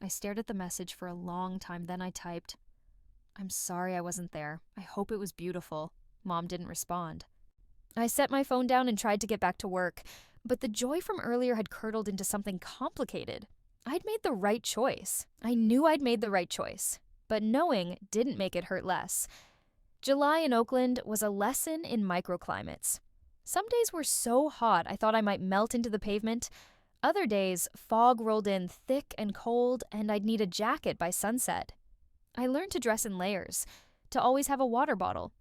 I stared at the message for a long time, then I typed, "I'm sorry I wasn't there. I hope it was beautiful." Mom didn't respond. I set my phone down and tried to get back to work, but the joy from earlier had curdled into something complicated. I'd made the right choice. I knew I'd made the right choice, but knowing didn't make it hurt less. July in Oakland was a lesson in microclimates. Some days were so hot I thought I might melt into the pavement. Other days, fog rolled in thick and cold, and I'd need a jacket by sunset. I learned to dress in layers, to always have a water bottle,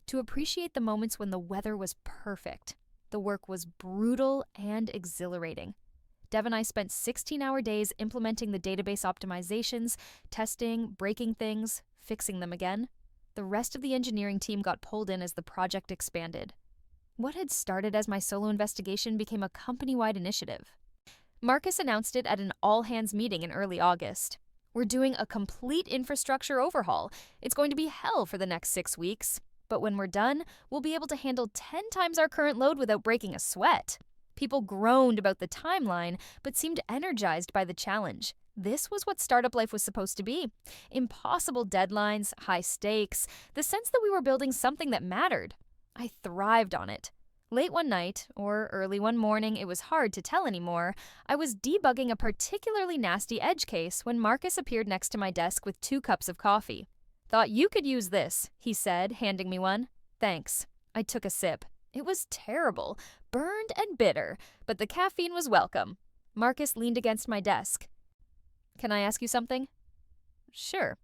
to appreciate the moments when the weather was perfect. The work was brutal and exhilarating. Dev and I spent 16-hour days implementing the database optimizations, testing, breaking things, fixing them again. The rest of the engineering team got pulled in as the project expanded. What had started as my solo investigation became a company-wide initiative. Marcus announced it at an all-hands meeting in early August. "We're doing a complete infrastructure overhaul. It's going to be hell for the next 6 weeks. But when we're done, we'll be able to handle 10 times our current load without breaking a sweat." People groaned about the timeline, but seemed energized by the challenge. This was what startup life was supposed to be. Impossible deadlines, high stakes, the sense that we were building something that mattered. I thrived on it. Late one night, or early one morning, it was hard to tell anymore, I was debugging a particularly nasty edge case when Marcus appeared next to my desk with 2 cups of coffee. "Thought you could use this," he said, handing me one. "Thanks." I took a sip. It was terrible, burned and bitter, but the caffeine was welcome. Marcus leaned against my desk. "Can I ask you something?" "Sure."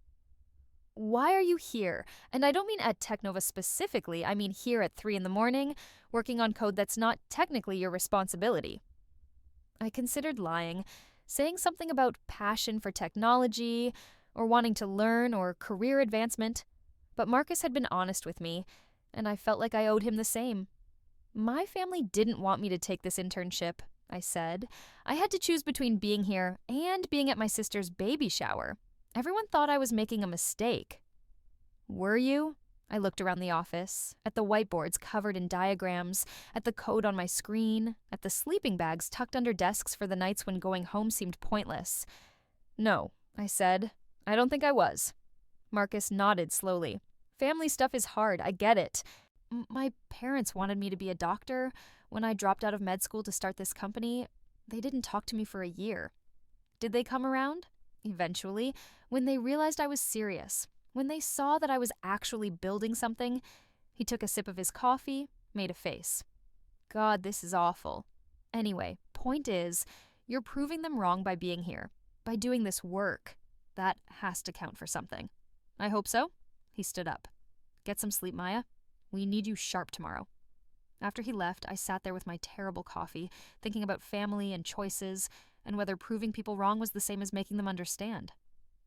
"Why are you here? And I don't mean at Technova specifically, I mean here at 3 in the morning, working on code that's not technically your responsibility." I considered lying, saying something about passion for technology, or wanting to learn, or career advancement. But Marcus had been honest with me, and I felt like I owed him the same. "My family didn't want me to take this internship," I said. "I had to choose between being here and being at my sister's baby shower. Everyone thought I was making a mistake." "Were you?" I looked around the office, at the whiteboards covered in diagrams, at the code on my screen, at the sleeping bags tucked under desks for the nights when going home seemed pointless. "No," I said. "I don't think I was." Marcus nodded slowly. "Family stuff is hard, I get it. My parents wanted me to be a doctor. When I dropped out of med school to start this company, they didn't talk to me for a year. Did they come around? Eventually, when they realized I was serious, when they saw that I was actually building something." He took a sip of his coffee, made a face. "God, this is awful. Anyway, point is, you're proving them wrong by being here, by doing this work. That has to count for something." "I hope so." He stood up. "Get some sleep, Maya. We need you sharp tomorrow." After he left, I sat there with my terrible coffee, thinking about family and choices, and whether proving people wrong was the same as making them understand.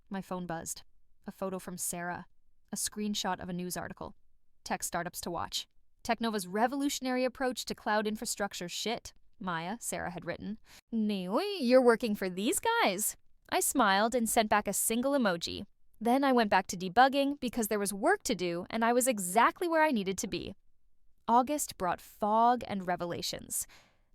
My phone buzzed. A photo from Sarah. A screenshot of a news article. "Tech startups to watch. Technova's revolutionary approach to cloud infrastructure shit," Maya, Sarah had written. "Nee, you're working for these guys." I smiled and sent back a single emoji. Then I went back to debugging because there was work to do and I was exactly where I needed to be. August brought fog and revelations.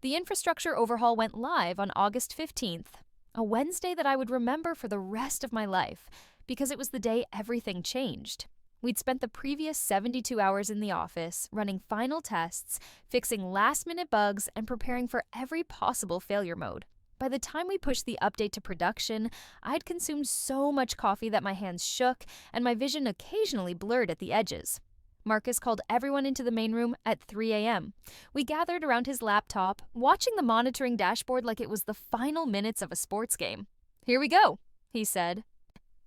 The infrastructure overhaul went live on August 15th, a Wednesday that I would remember for the rest of my life because it was the day everything changed. We'd spent the previous 72 hours in the office running final tests, fixing last-minute bugs, and preparing for every possible failure mode. By the time we pushed the update to production, I'd consumed so much coffee that my hands shook and my vision occasionally blurred at the edges. Marcus called everyone into the main room at 3 a.m. We gathered around his laptop, watching the monitoring dashboard like it was the final minutes of a sports game. "Here we go," he said,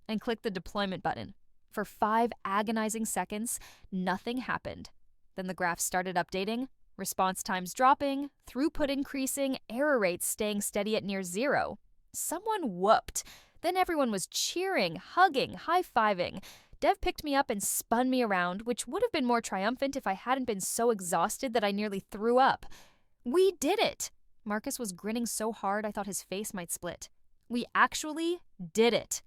and clicked the deployment button. For 5 agonizing seconds, nothing happened. Then the graph started updating, response times dropping, throughput increasing, error rates staying steady at near 0. Someone whooped. Then everyone was cheering, hugging, high-fiving. Dev picked me up and spun me around, which would have been more triumphant if I hadn't been so exhausted that I nearly threw up. We did it! Marcus was grinning so hard I thought his face might split. We actually did it.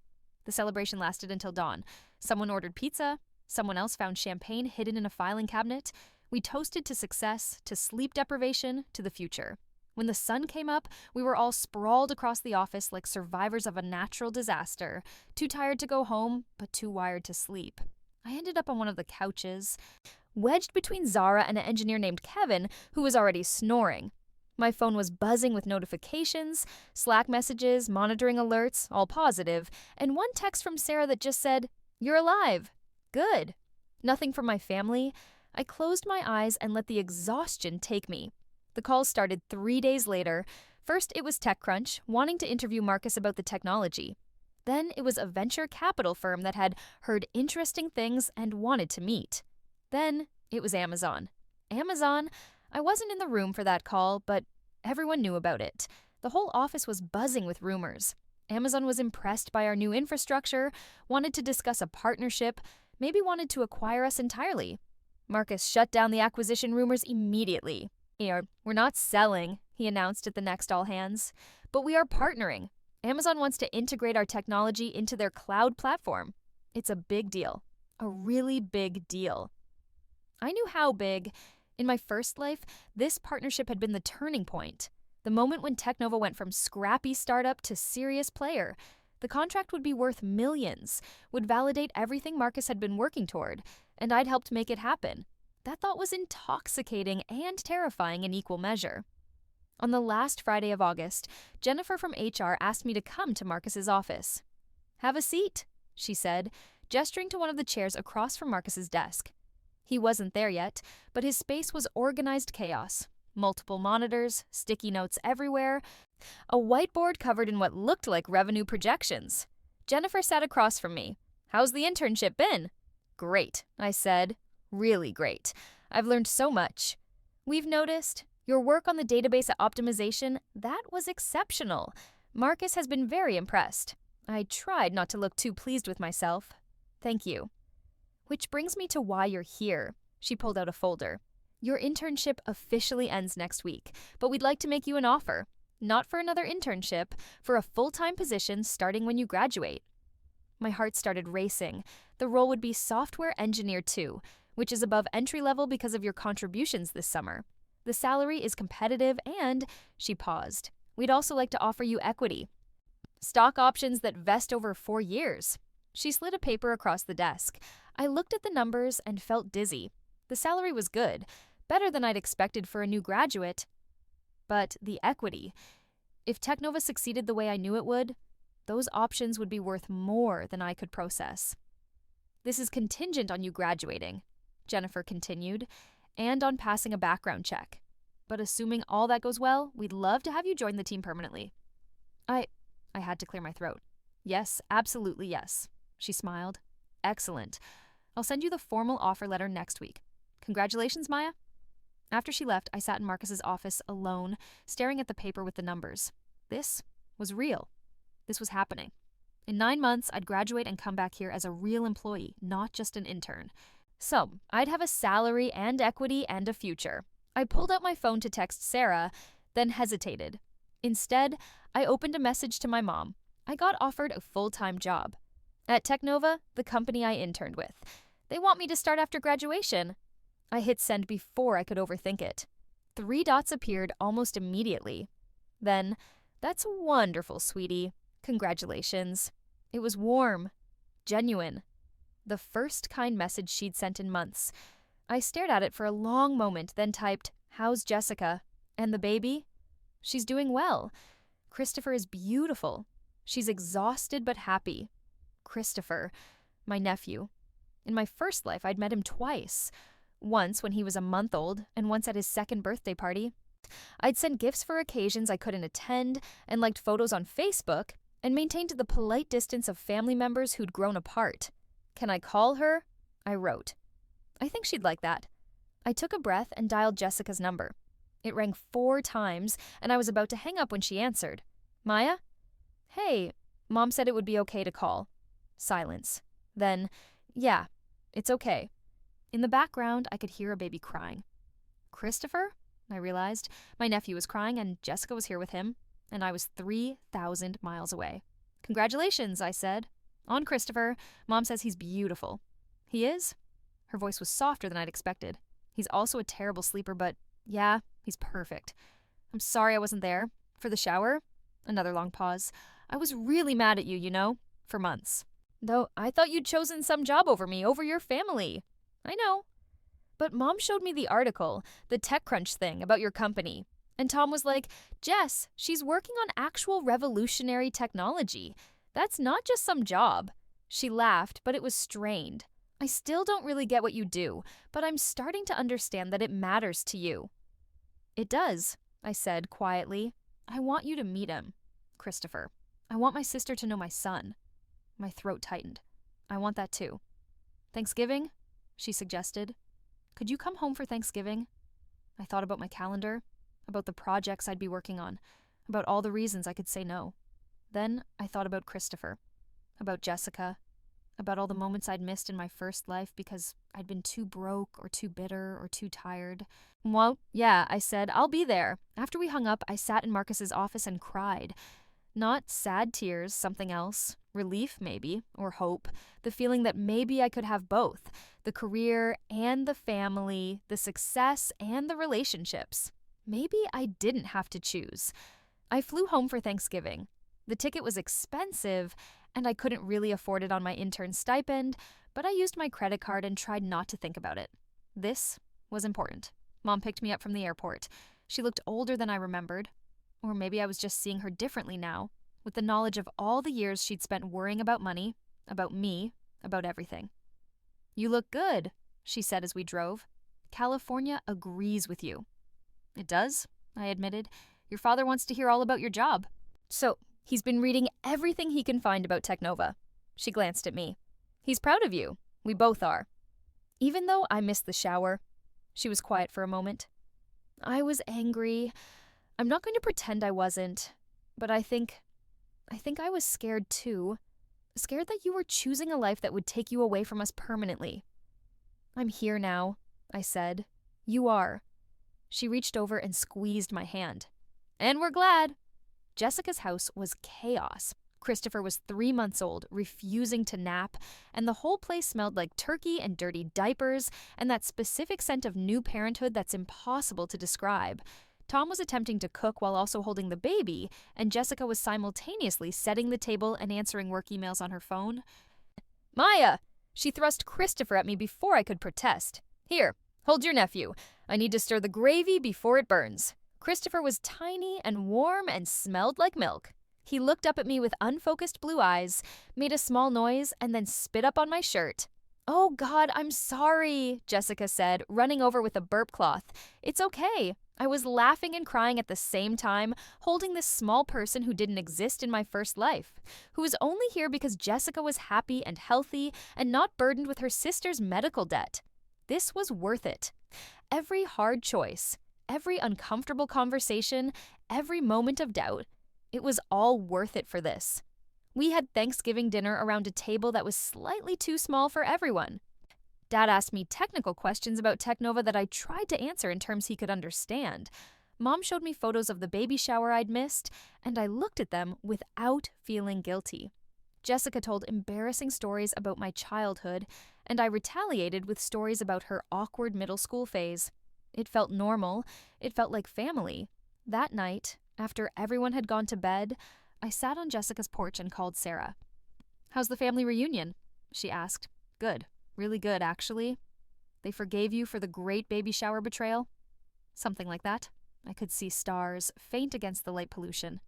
The celebration lasted until dawn. Someone ordered pizza. Someone else found champagne hidden in a filing cabinet. We toasted to success, to sleep deprivation, to the future. When the sun came up, we were all sprawled across the office like survivors of a natural disaster, too tired to go home, but too wired to sleep. I ended up on one of the couches, wedged between Zara and an engineer named Kevin, who was already snoring. My phone was buzzing with notifications, Slack messages, monitoring alerts, all positive, and one text from Sarah that just said, "You're alive." Good. Nothing from my family. I closed my eyes and let the exhaustion take me. The calls started 3 days later. First, it was TechCrunch, wanting to interview Marcus about the technology. Then it was a venture capital firm that had heard interesting things and wanted to meet. Then it was Amazon. Amazon? I wasn't in the room for that call, but everyone knew about it. The whole office was buzzing with rumors. Amazon was impressed by our new infrastructure, wanted to discuss a partnership, maybe wanted to acquire us entirely. Marcus shut down the acquisition rumors immediately. We're not selling, he announced at the next all hands, but we are partnering. Amazon wants to integrate our technology into their cloud platform. It's a big deal. A really big deal. I knew how big. In my first life, this partnership had been the turning point. The moment when Technova went from scrappy startup to serious player. The contract would be worth millions, would validate everything Marcus had been working toward, and I'd helped make it happen. That thought was intoxicating and terrifying in equal measure. On the last Friday of August, Jennifer from HR asked me to come to Marcus's office. "Have a seat," she said, gesturing to one of the chairs across from Marcus's desk. He wasn't there yet, but his space was organized chaos. Multiple monitors, sticky notes everywhere, a whiteboard covered in what looked like revenue projections. Jennifer sat across from me. "How's the internship been?" "Great," I said. "Really great. I've learned so much. We've noticed your work on the database optimization, that was exceptional. Marcus has been very impressed. I tried not to look too pleased with myself. Thank you. Which brings me to why you're here." She pulled out a folder. "Your internship officially ends next week, but we'd like to make you an offer. Not for another internship, for a full-time position starting when you graduate." My heart started racing. The role would be software engineer 2, which is above entry level because of your contributions this summer. The salary is competitive and, she paused, we'd also like to offer you equity. Stock options that vest over 4 years. She slid a paper across the desk. I looked at the numbers and felt dizzy. The salary was good, better than I'd expected for a new graduate. But the equity. If Technova succeeded the way I knew it would, those options would be worth more than I could process. "This is contingent on you graduating," Jennifer continued, "and on passing a background check. But assuming all that goes well, we'd love to have you join the team permanently." I had to clear my throat. "Yes, absolutely yes." She smiled. "Excellent. I'll send you the formal offer letter next week. Congratulations, Maya." After she left, I sat in Marcus's office alone, staring at the paper with the numbers. This was real. This was happening. In 9 months, I'd graduate and come back here as a real employee, not just an intern. So, I'd have a salary and equity and a future. I pulled out my phone to text Sarah, then hesitated. Instead, I opened a message to my mom. I got offered a full-time job. At Technova, the company I interned with. They want me to start after graduation. I hit send before I could overthink it. 3 dots appeared almost immediately. Then, "That's wonderful, sweetie. Congratulations." It was warm, genuine. The first kind message she'd sent in months. I stared at it for a long moment, then typed, "How's Jessica? And the baby?" "She's doing well. Christopher is beautiful. She's exhausted but happy." Christopher, my nephew. In my first life, I'd met him twice. Once when he was a month old, and once at his 2nd birthday party. I'd sent gifts for occasions I couldn't attend, and liked photos on Facebook, and maintained the polite distance of family members who'd grown apart. "Can I call her?" I wrote. I think she'd like that. I took a breath and dialed Jessica's number. It rang 4 times, and I was about to hang up when she answered. "Maya?" "Hey, Mom said it would be okay to call." Silence. Then, "Yeah, it's okay." In the background, I could hear a baby crying. "Christopher?" I realized. My nephew was crying and Jessica was here with him, and I was 3,000 miles away. Congratulations, I said. On Christopher. Mom says he's beautiful. He is? Her voice was softer than I'd expected. He's also a terrible sleeper, but yeah, he's perfect. I'm sorry I wasn't there. For the shower? Another long pause. I was really mad at you, you know, for months. Though I thought you'd chosen some job over me, over your family. I know. But Mom showed me the article, the TechCrunch thing about your company. And Tom was like, Jess, she's working on actual revolutionary technology. That's not just some job. She laughed, but it was strained. I still don't really get what you do, but I'm starting to understand that it matters to you. It does, I said quietly. I want you to meet him, Christopher. I want my sister to know my son. My throat tightened. I want that too. Thanksgiving? She suggested. Could you come home for Thanksgiving? I thought about my calendar, about the projects I'd be working on, about all the reasons I could say no. Then I thought about Christopher, about Jessica, about all the moments I'd missed in my first life because I'd been too broke or too bitter or too tired. Well, yeah, I said, I'll be there. After we hung up, I sat in Marcus's office and cried. Not sad tears, something else. Relief, maybe, or hope. The feeling that maybe I could have both. The career and the family, the success and the relationships. Maybe I didn't have to choose. I flew home for Thanksgiving. The ticket was expensive, and I couldn't really afford it on my intern stipend, but I used my credit card and tried not to think about it. This was important. Mom picked me up from the airport. She looked older than I remembered. Or maybe I was just seeing her differently now, with the knowledge of all the years she'd spent worrying about money, about me, about everything. You look good, she said as we drove. California agrees with you. It does, I admitted. Your father wants to hear all about your job. So, he's been reading everything he can find about Technova. She glanced at me. He's proud of you. We both are. Even though I missed the shower. She was quiet for a moment. I was angry. I'm not going to pretend I wasn't, but I think I was scared too. Scared that you were choosing a life that would take you away from us permanently. I'm here now, I said. You are. She reached over and squeezed my hand. And we're glad. Jessica's house was chaos. Christopher was 3 months old, refusing to nap, and the whole place smelled like turkey and dirty diapers and that specific scent of new parenthood that's impossible to describe. Tom was attempting to cook while also holding the baby, and Jessica was simultaneously setting the table and answering work emails on her phone. Maya! She thrust Christopher at me before I could protest. Here, hold your nephew. I need to stir the gravy before it burns. Christopher was tiny and warm and smelled like milk. He looked up at me with unfocused blue eyes, made a small noise, and then spit up on my shirt. Oh God, I'm sorry, Jessica said, running over with a burp cloth. It's okay. I was laughing and crying at the same time, holding this small person who didn't exist in my first life, who was only here because Jessica was happy and healthy and not burdened with her sister's medical debt. This was worth it. Every hard choice, every uncomfortable conversation, every moment of doubt, it was all worth it for this. We had Thanksgiving dinner around a table that was slightly too small for everyone. Dad asked me technical questions about Technova that I tried to answer in terms he could understand. Mom showed me photos of the baby shower I'd missed, and I looked at them without feeling guilty. Jessica told embarrassing stories about my childhood, and I retaliated with stories about her awkward middle school phase. It felt normal. It felt like family. That night, after everyone had gone to bed, I sat on Jessica's porch and called Sarah. How's the family reunion? She asked. Good. Really good, actually. They forgave you for the great baby shower betrayal? Something like that. I could see stars, faint against the light pollution.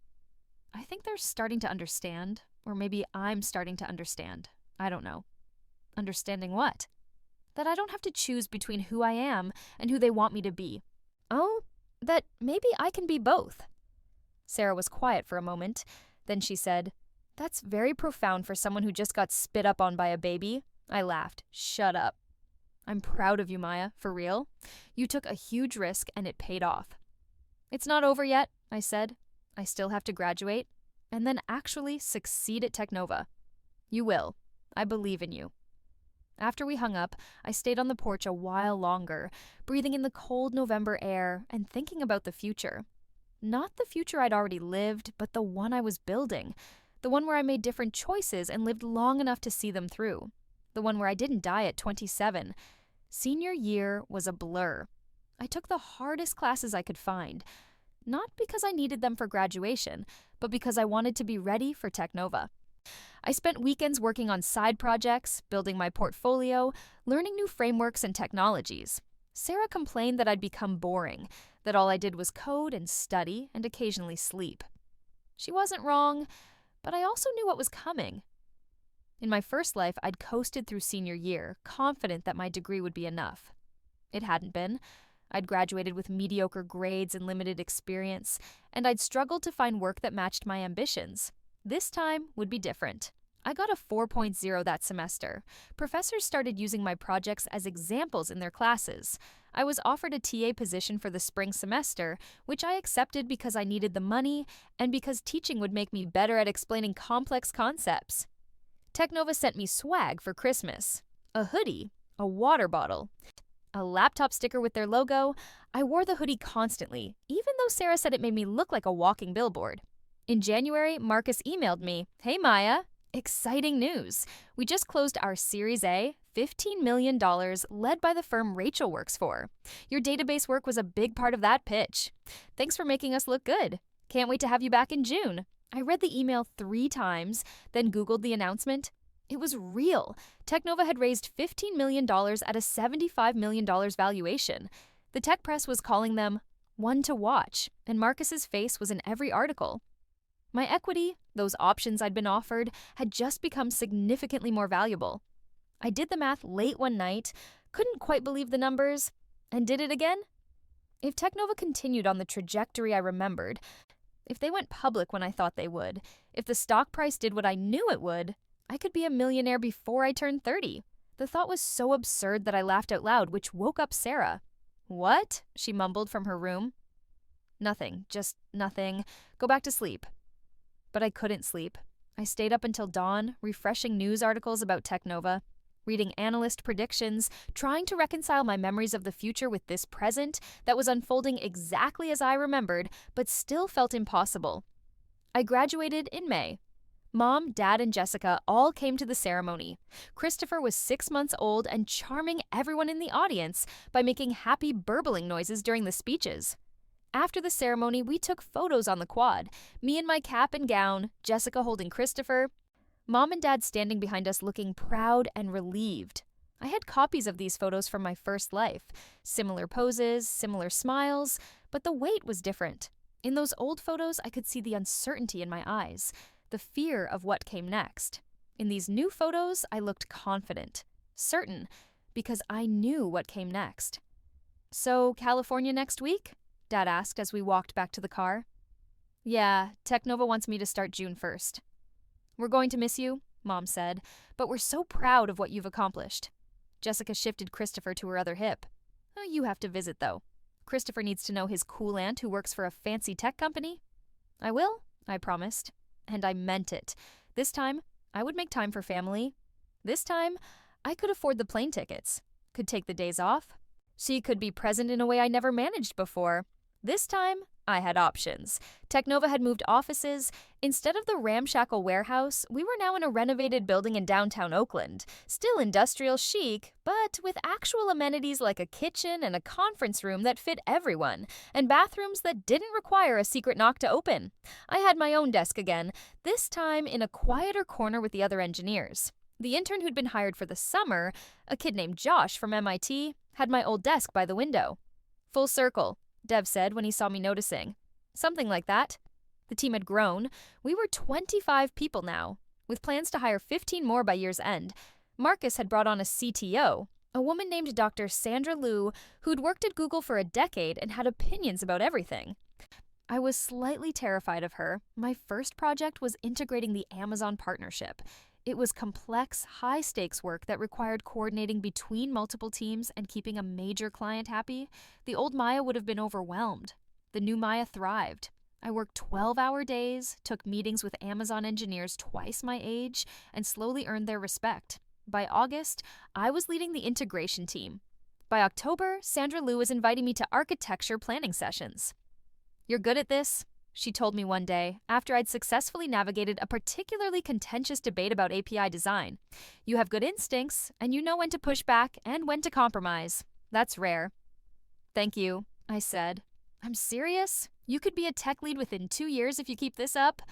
I think they're starting to understand, or maybe I'm starting to understand. I don't know. Understanding what? That I don't have to choose between who I am and who they want me to be. Oh, that maybe I can be both. Sarah was quiet for a moment. Then she said, That's very profound for someone who just got spit up on by a baby. I laughed. Shut up. I'm proud of you, Maya, for real. You took a huge risk and it paid off. It's not over yet, I said. I still have to graduate and then actually succeed at Technova. You will. I believe in you. After we hung up, I stayed on the porch a while longer, breathing in the cold November air and thinking about the future. Not the future I'd already lived, but the one I was building. The one where I made different choices and lived long enough to see them through. The one where I didn't die at 27. Senior year was a blur. I took the hardest classes I could find. Not because I needed them for graduation, but because I wanted to be ready for Technova. I spent weekends working on side projects, building my portfolio, learning new frameworks and technologies. Sarah complained that I'd become boring, that all I did was code and study and occasionally sleep. She wasn't wrong, but I also knew what was coming. In my first life, I'd coasted through senior year, confident that my degree would be enough. It hadn't been. I'd graduated with mediocre grades and limited experience, and I'd struggled to find work that matched my ambitions. This time would be different. I got a 4.0 that semester. Professors started using my projects as examples in their classes. I was offered a TA position for the spring semester, which I accepted because I needed the money and because teaching would make me better at explaining complex concepts. Technova sent me swag for Christmas. A hoodie, a water bottle, a laptop sticker with their logo. I wore the hoodie constantly, even though Sarah said it made me look like a walking billboard. In January, Marcus emailed me, "Hey Maya, exciting news. We just closed our Series A, $15 million, led by the firm Rachel works for. Your database work was a big part of that pitch. Thanks for making us look good. Can't wait to have you back in June." I read the email 3 times, then Googled the announcement. It was real. Technova had raised $15 million at a $75 million valuation. The tech press was calling them one to watch, and Marcus's face was in every article. My equity, those options I'd been offered, had just become significantly more valuable. I did the math late one night, couldn't quite believe the numbers, and did it again. If Technova continued on the trajectory I remembered, if they went public when I thought they would, if the stock price did what I knew it would, I could be a millionaire before I turned 30. The thought was so absurd that I laughed out loud, which woke up Sarah. "What?" she mumbled from her room. "Nothing, just nothing. Go back to sleep." But I couldn't sleep. I stayed up until dawn, refreshing news articles about Technova, reading analyst predictions, trying to reconcile my memories of the future with this present that was unfolding exactly as I remembered, but still felt impossible. I graduated in May. Mom, Dad, and Jessica all came to the ceremony. Christopher was 6 months old and charming everyone in the audience by making happy burbling noises during the speeches. After the ceremony, we took photos on the quad, me in my cap and gown, Jessica holding Christopher, Mom and Dad standing behind us looking proud and relieved. I had copies of these photos from my first life, similar poses, similar smiles, but the weight was different. In those old photos, I could see the uncertainty in my eyes, the fear of what came next. In these new photos, I looked confident, certain, because I knew what came next. "So, California next week?" Dad asked as we walked back to the car. "Yeah, Technova wants me to start June 1st. "We're going to miss you," Mom said, "but we're so proud of what you've accomplished." Jessica shifted Christopher to her other hip. "Oh, you have to visit, though. Christopher needs to know his cool aunt who works for a fancy tech company." "I will," I promised. And I meant it. This time, I would make time for family. This time, I could afford the plane tickets, could take the days off. She could be present in a way I never managed before. This time, I had options. Technova had moved offices. Instead of the ramshackle warehouse, we were now in a renovated building in downtown Oakland. Still industrial chic, but with actual amenities like a kitchen and a conference room that fit everyone, and bathrooms that didn't require a secret knock to open. I had my own desk again, this time in a quieter corner with the other engineers. The intern who'd been hired for the summer, a kid named Josh from MIT, had my old desk by the window. "Full circle," Dev said when he saw me noticing. "Something like that." The team had grown. We were 25 people now, with plans to hire 15 more by year's end. Marcus had brought on a CTO, a woman named Dr. Sandra Liu, who'd worked at Google for a decade and had opinions about everything. I was slightly terrified of her. My first project was integrating the Amazon partnership. It was complex, high-stakes work that required coordinating between multiple teams and keeping a major client happy. The old Maya would have been overwhelmed. The new Maya thrived. I worked 12-hour days, took meetings with Amazon engineers twice my age, and slowly earned their respect. By August, I was leading the integration team. By October, Sandra Lou was inviting me to architecture planning sessions. "You're good at this," she told me one day after I'd successfully navigated a particularly contentious debate about API design. "You have good instincts, and you know when to push back and when to compromise. That's rare." "Thank you," I said. "I'm serious? You could be a tech lead within 2 years if you keep this up."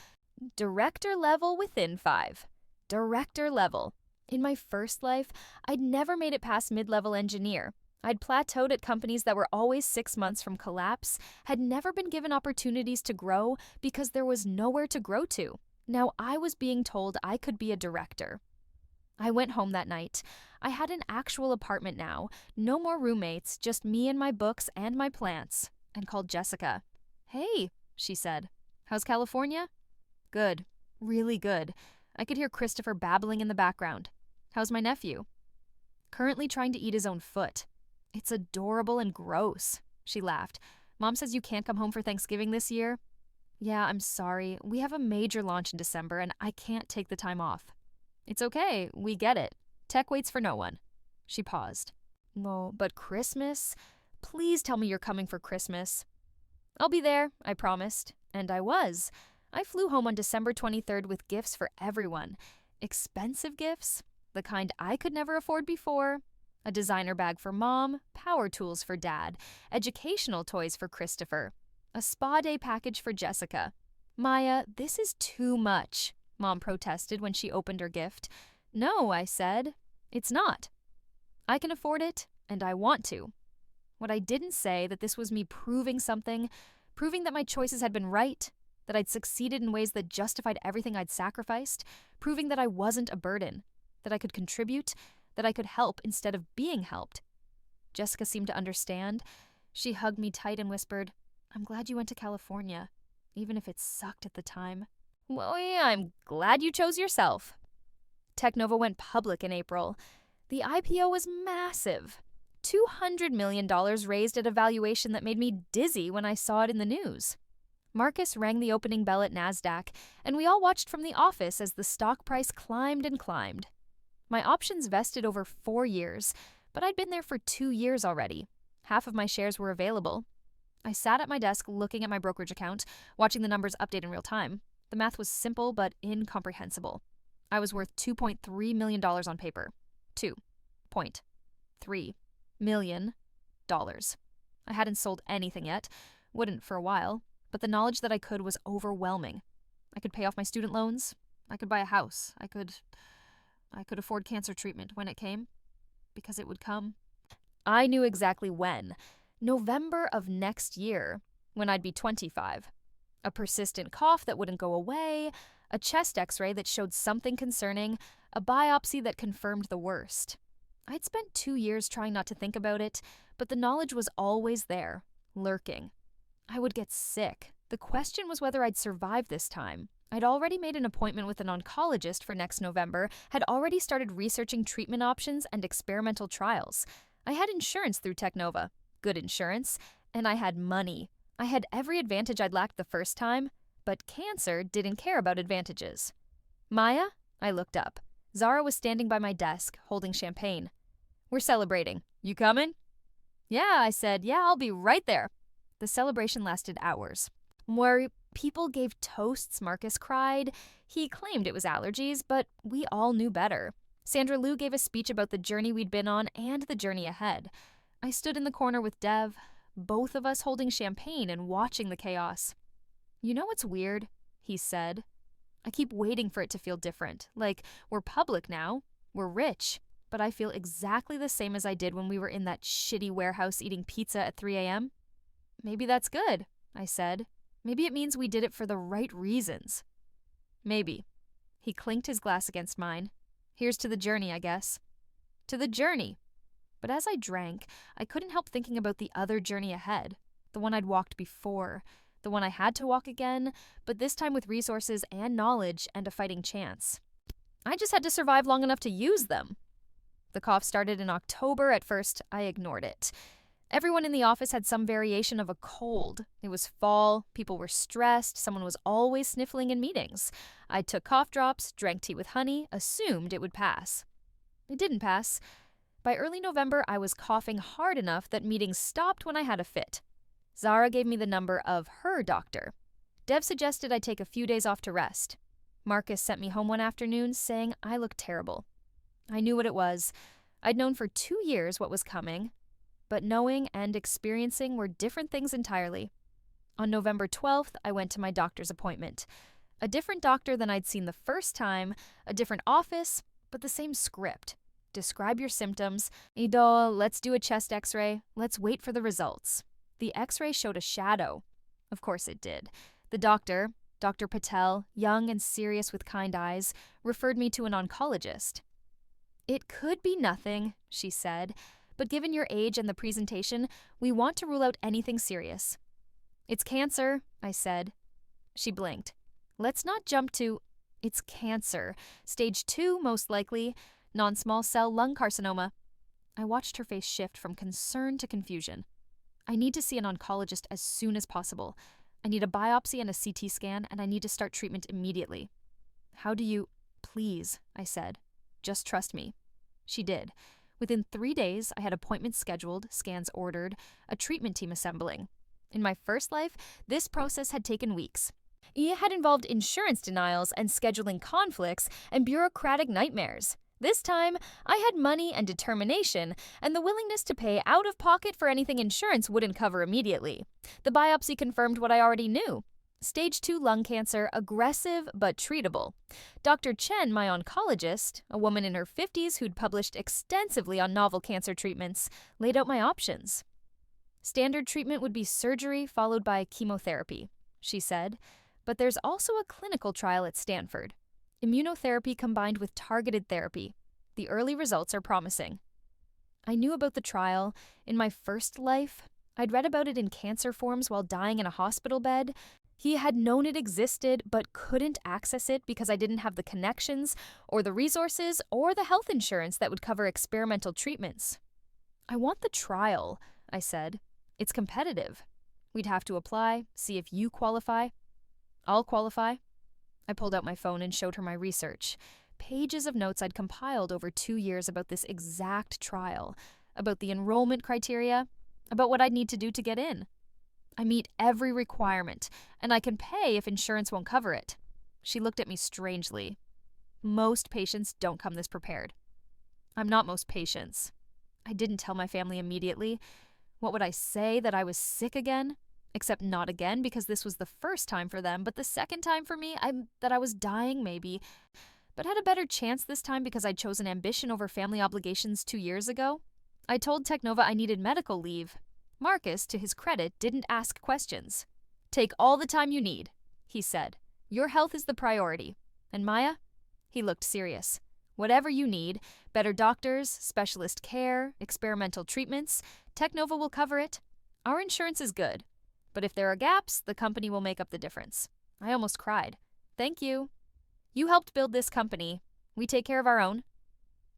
Director level within 5. Director level. In my first life, I'd never made it past mid-level engineer. I'd plateaued at companies that were always 6 months from collapse, had never been given opportunities to grow because there was nowhere to grow to. Now I was being told I could be a director. I went home that night. I had an actual apartment now, no more roommates, just me and my books and my plants, and called Jessica. "Hey," she said. "How's California?" "Good. Really good." I could hear Christopher babbling in the background. "How's my nephew?" "Currently trying to eat his own foot." "It's adorable and gross," she laughed. "Mom says you can't come home for Thanksgiving this year?" "Yeah, I'm sorry. We have a major launch in December and I can't take the time off." "It's okay. We get it. Tech waits for no one." She paused. "No, but Christmas? Please tell me you're coming for Christmas." "I'll be there," I promised. And I was. I flew home on December 23rd with gifts for everyone. Expensive gifts, the kind I could never afford before. A designer bag for Mom, power tools for Dad, educational toys for Christopher, a spa day package for Jessica. "Maya, this is too much," Mom protested when she opened her gift. "No," I said. "It's not. I can afford it, and I want to." What I didn't say that this was me proving something, proving that my choices had been right, that I'd succeeded in ways that justified everything I'd sacrificed, proving that I wasn't a burden, that I could contribute, that I could help instead of being helped. Jessica seemed to understand. She hugged me tight and whispered, "I'm glad you went to California, even if it sucked at the time." "Well, yeah, I'm glad you chose yourself." Technova went public in April. The IPO was massive. $200 million raised at a valuation that made me dizzy when I saw it in the news. Marcus rang the opening bell at NASDAQ, and we all watched from the office as the stock price climbed and climbed. My options vested over 4 years, but I'd been there for 2 years already. Half of my shares were available. I sat at my desk looking at my brokerage account, watching the numbers update in real time. The math was simple but incomprehensible. I was worth $2.3 million on paper. $2.3 million. I hadn't sold anything yet, wouldn't for a while, but the knowledge that I could was overwhelming. I could pay off my student loans. I could buy a house. I could afford cancer treatment when it came, because it would come. I knew exactly when. November of next year, when I'd be 25. A persistent cough that wouldn't go away, a chest x-ray that showed something concerning, a biopsy that confirmed the worst. I'd spent 2 years trying not to think about it, but the knowledge was always there, lurking. I would get sick. The question was whether I'd survive this time. I'd already made an appointment with an oncologist for next November, had already started researching treatment options and experimental trials. I had insurance through Technova, good insurance, and I had money. I had every advantage I'd lacked the first time, but cancer didn't care about advantages. "Maya?" I looked up. Zara was standing by my desk, holding champagne. "We're celebrating. You coming?" "Yeah," I said. "Yeah, I'll be right there." The celebration lasted hours. Where people gave toasts, Marcus cried. He claimed it was allergies, but we all knew better. Sandra Lou gave a speech about the journey we'd been on and the journey ahead. I stood in the corner with Dev, both of us holding champagne and watching the chaos. "You know what's weird?" he said. "I keep waiting for it to feel different. Like, we're public now, we're rich, but I feel exactly the same as I did when we were in that shitty warehouse eating pizza at 3 a.m. "Maybe that's good," I said. "Maybe it means we did it for the right reasons." "Maybe." He clinked his glass against mine. "Here's to the journey, I guess." To the journey. But as I drank, I couldn't help thinking about the other journey ahead, the one I'd walked before, the one I had to walk again, but this time with resources and knowledge and a fighting chance. I just had to survive long enough to use them. The cough started in October. At first, I ignored it. Everyone in the office had some variation of a cold. It was fall, people were stressed, someone was always sniffling in meetings. I took cough drops, drank tea with honey, assumed it would pass. It didn't pass. By early November, I was coughing hard enough that meetings stopped when I had a fit. Zara gave me the number of her doctor. Dev suggested I take a few days off to rest. Marcus sent me home one afternoon saying I looked terrible. I knew what it was. I'd known for 2 years what was coming, but knowing and experiencing were different things entirely. On November 12th, I went to my doctor's appointment. A different doctor than I'd seen the first time, a different office, but the same script. Describe your symptoms. Idol, let's do a chest x-ray. Let's wait for the results. The x-ray showed a shadow. Of course it did. The doctor, Dr. Patel, young and serious with kind eyes, referred me to an oncologist. It could be nothing, she said, but given your age and the presentation, we want to rule out anything serious. It's cancer, I said. She blinked. Let's not jump to, it's cancer. Stage 2, most likely, non-small cell lung carcinoma. I watched her face shift from concern to confusion. I need to see an oncologist as soon as possible. I need a biopsy and a CT scan, and I need to start treatment immediately. How do you... Please, I said. Just trust me. She did. Within 3 days, I had appointments scheduled, scans ordered, a treatment team assembling. In my first life, this process had taken weeks. It had involved insurance denials and scheduling conflicts and bureaucratic nightmares. This time, I had money and determination and the willingness to pay out of pocket for anything insurance wouldn't cover immediately. The biopsy confirmed what I already knew. Stage 2 lung cancer, aggressive but treatable. Dr. Chen, my oncologist, a woman in her 50s who'd published extensively on novel cancer treatments, laid out my options. Standard treatment would be surgery followed by chemotherapy, she said, but there's also a clinical trial at Stanford. Immunotherapy combined with targeted therapy. The early results are promising. I knew about the trial. In my first life, I'd read about it in cancer forms while dying in a hospital bed. He had known it existed, but couldn't access it because I didn't have the connections, or the resources, or the health insurance that would cover experimental treatments. I want the trial, I said. It's competitive. We'd have to apply, see if you qualify. I'll qualify. I pulled out my phone and showed her my research. Pages of notes I'd compiled over 2 years about this exact trial, about the enrollment criteria, about what I'd need to do to get in. I meet every requirement, and I can pay if insurance won't cover it. She looked at me strangely. Most patients don't come this prepared. I'm not most patients. I didn't tell my family immediately. What would I say, that I was sick again? Except not again, because this was the first time for them, but the second time for me, that I was dying maybe, but had a better chance this time because I'd chosen ambition over family obligations 2 years ago. I told Technova I needed medical leave. Marcus, to his credit, didn't ask questions. Take all the time you need, he said. Your health is the priority. And Maya? He looked serious. Whatever you need, better doctors, specialist care, experimental treatments, Technova will cover it. Our insurance is good. But if there are gaps, the company will make up the difference. I almost cried. Thank you. You helped build this company. We take care of our own.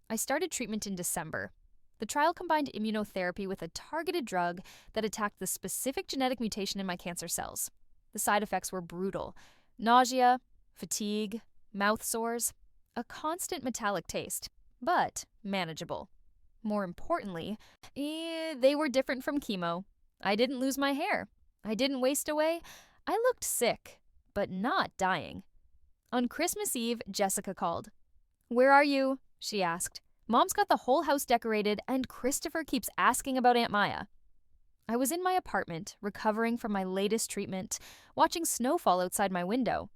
I started treatment in December. The trial combined immunotherapy with a targeted drug that attacked the specific genetic mutation in my cancer cells. The side effects were brutal. Nausea, fatigue, mouth sores, a constant metallic taste, but manageable. More importantly, they were different from chemo. I didn't lose my hair. I didn't waste away. I looked sick, but not dying. On Christmas Eve, Jessica called. "Where are you?" she asked. "Mom's got the whole house decorated, and Christopher keeps asking about Aunt Maya." I was in my apartment, recovering from my latest treatment, watching snow fall outside my window.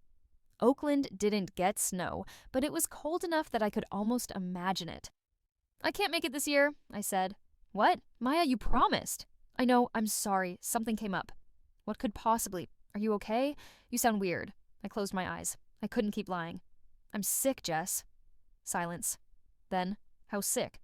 Oakland didn't get snow, but it was cold enough that I could almost imagine it. "I can't make it this year," I said. "What? Maya, you promised." "I know, I'm sorry. Something came up." "What could possibly? Are you okay? You sound weird." I closed my eyes. I couldn't keep lying. "I'm sick, Jess." Silence. Then, "How sick?"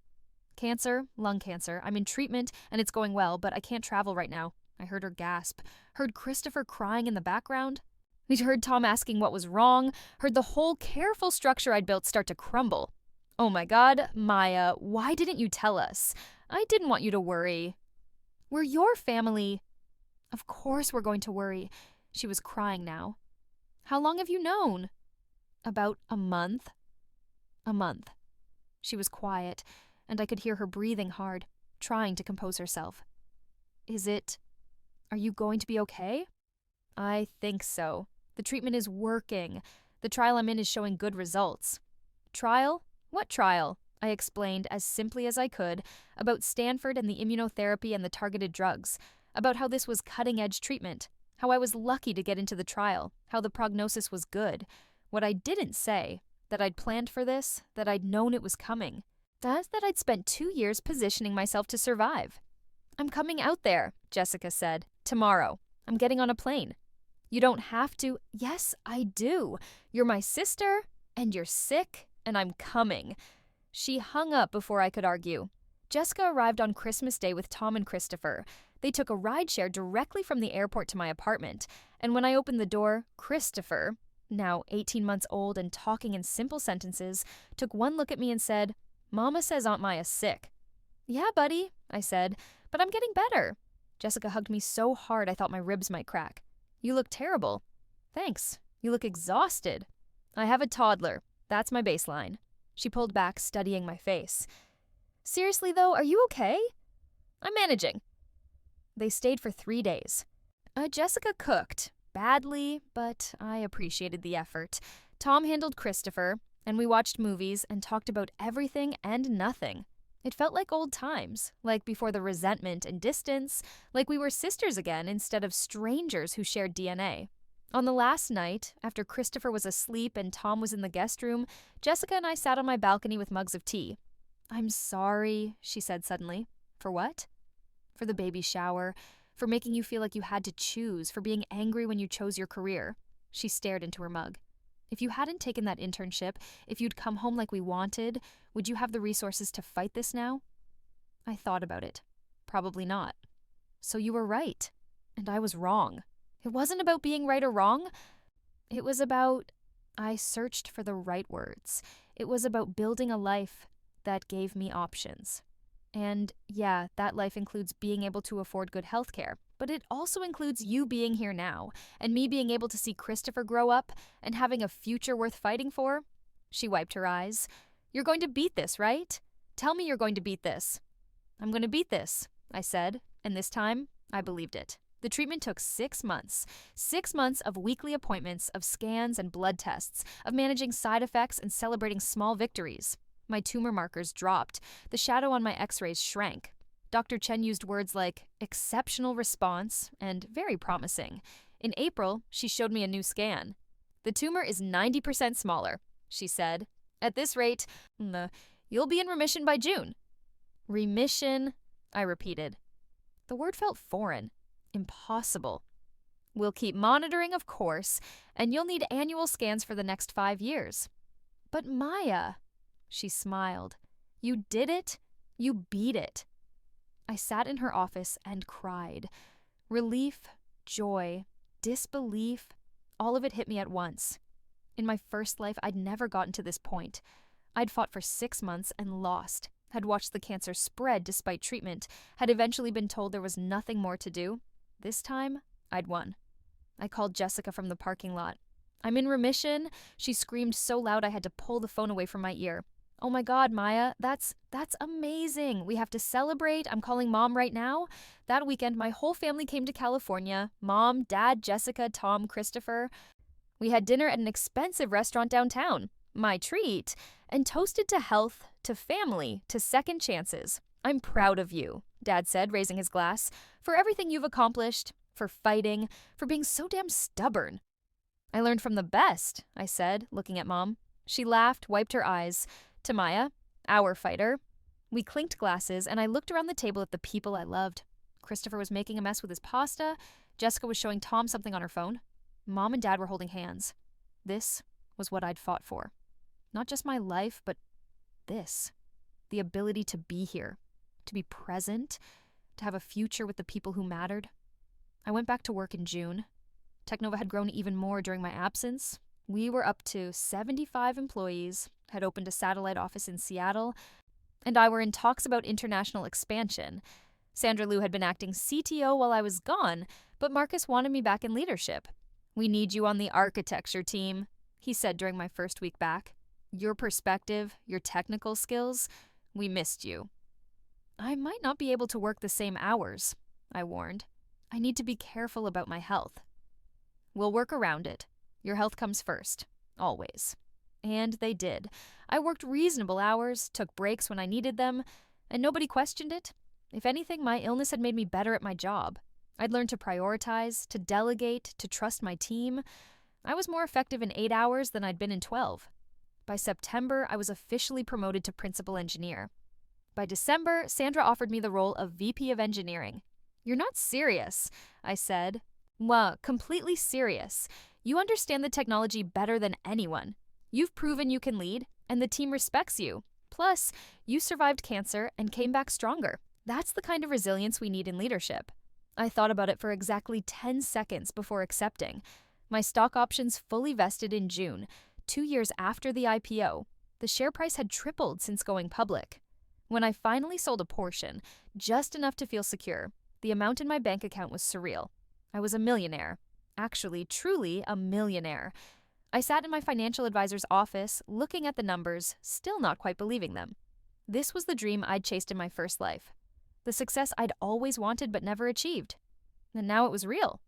"Cancer, lung cancer. I'm in treatment, and it's going well, but I can't travel right now." I heard her gasp. Heard Christopher crying in the background. We'd heard Tom asking what was wrong. Heard the whole careful structure I'd built start to crumble. "Oh my God, Maya, why didn't you tell us? I didn't want you to worry." "We're your family." "Of course we're going to worry." She was crying now. "How long have you known?" "About a month." "A month." She was quiet, and I could hear her breathing hard, trying to compose herself. Are you going to be okay? I think so. The treatment is working. The trial I'm in is showing good results. Trial? What trial? I explained as simply as I could about Stanford and the immunotherapy and the targeted drugs, about how this was cutting-edge treatment, how I was lucky to get into the trial, how the prognosis was good. What I didn't say, that I'd planned for this, that I'd known it was coming, that I'd spent 2 years positioning myself to survive. I'm coming out there, Jessica said, tomorrow. I'm getting on a plane. You don't have to. Yes, I do. You're my sister, and you're sick, and I'm coming. She hung up before I could argue. Jessica arrived on Christmas Day with Tom and Christopher. They took a rideshare directly from the airport to my apartment, and when I opened the door, Christopher, now 18 months old and talking in simple sentences, took one look at me and said, "Mama says Aunt Maya's sick." "Yeah, buddy," I said, "but I'm getting better." Jessica hugged me so hard I thought my ribs might crack. "You look terrible." "Thanks. You look exhausted." "I have a toddler. That's my baseline." She pulled back, studying my face. "Seriously, though, are you okay?" "I'm managing." They stayed for 3 days. Jessica cooked. Badly, but I appreciated the effort. Tom handled Christopher, and we watched movies and talked about everything and nothing. It felt like old times, like before the resentment and distance, like we were sisters again instead of strangers who shared DNA. On the last night, after Christopher was asleep and Tom was in the guest room, Jessica and I sat on my balcony with mugs of tea. "I'm sorry," she said suddenly. "For what?" "For the baby shower, for making you feel like you had to choose, for being angry when you chose your career." She stared into her mug. "If you hadn't taken that internship, if you'd come home like we wanted, would you have the resources to fight this now?" I thought about it. Probably not. So you were right, and I was wrong. It wasn't about being right or wrong. It was about... I searched for the right words. It was about building a life that gave me options. And yeah, that life includes being able to afford good health care, but it also includes you being here now, and me being able to see Christopher grow up, and having a future worth fighting for. She wiped her eyes. "You're going to beat this, right? Tell me you're going to beat this." "I'm going to beat this," I said, and this time, I believed it. The treatment took 6 months. 6 months of weekly appointments, of scans and blood tests, of managing side effects and celebrating small victories. My tumor markers dropped. The shadow on my x-rays shrank. Dr. Chen used words like exceptional response and very promising. In April, she showed me a new scan. "The tumor is 90% smaller," she said. "At this rate, you'll be in remission by June." "Remission," I repeated. The word felt foreign. Impossible. "We'll keep monitoring, of course, and you'll need annual scans for the next 5 years." "But Maya," she smiled. "You did it. You beat it." I sat in her office and cried. Relief, joy, disbelief, all of it hit me at once. In my first life, I'd never gotten to this point. I'd fought for 6 months and lost, had watched the cancer spread despite treatment, had eventually been told there was nothing more to do. This time, I'd won. I called Jessica from the parking lot. "I'm in remission," she screamed so loud I had to pull the phone away from my ear. "Oh my God, Maya, that's amazing. We have to celebrate. I'm calling Mom right now." That weekend, my whole family came to California. Mom, Dad, Jessica, Tom, Christopher. We had dinner at an expensive restaurant downtown. My treat. And toasted to health, to family, to second chances. "I'm proud of you," Dad said, raising his glass, "for everything you've accomplished, for fighting, for being so damn stubborn." "I learned from the best," I said, looking at Mom. She laughed, wiped her eyes. To Maya, our fighter. We clinked glasses, and I looked around the table at the people I loved. Christopher was making a mess with his pasta. Jessica was showing Tom something on her phone. Mom and Dad were holding hands. This was what I'd fought for. Not just my life, but this. The ability to be here, to be present, to have a future with the people who mattered. I went back to work in June. Technova had grown even more during my absence. We were up to 75 employees, had opened a satellite office in Seattle, and I were in talks about international expansion. Sandra Lou had been acting CTO while I was gone, but Marcus wanted me back in leadership. "We need you on the architecture team," he said during my first week back. Your perspective, your technical skills, we missed you. I might not be able to work the same hours, I warned. I need to be careful about my health. We'll work around it. Your health comes first, always. And they did. I worked reasonable hours, took breaks when I needed them, and nobody questioned it. If anything, my illness had made me better at my job. I'd learned to prioritize, to delegate, to trust my team. I was more effective in 8 hours than I'd been in 12. By September, I was officially promoted to principal engineer. By December, Sandra offered me the role of VP of engineering. You're not serious, I said. Well, completely serious. You understand the technology better than anyone. You've proven you can lead, and the team respects you. Plus, you survived cancer and came back stronger. That's the kind of resilience we need in leadership. I thought about it for exactly 10 seconds before accepting. My stock options fully vested in June, 2 years after the IPO. The share price had tripled since going public. When I finally sold a portion, just enough to feel secure, the amount in my bank account was surreal. I was a millionaire. Actually, truly a millionaire. I sat in my financial advisor's office, looking at the numbers, still not quite believing them. This was the dream I'd chased in my first life. The success I'd always wanted but never achieved. And now it was real.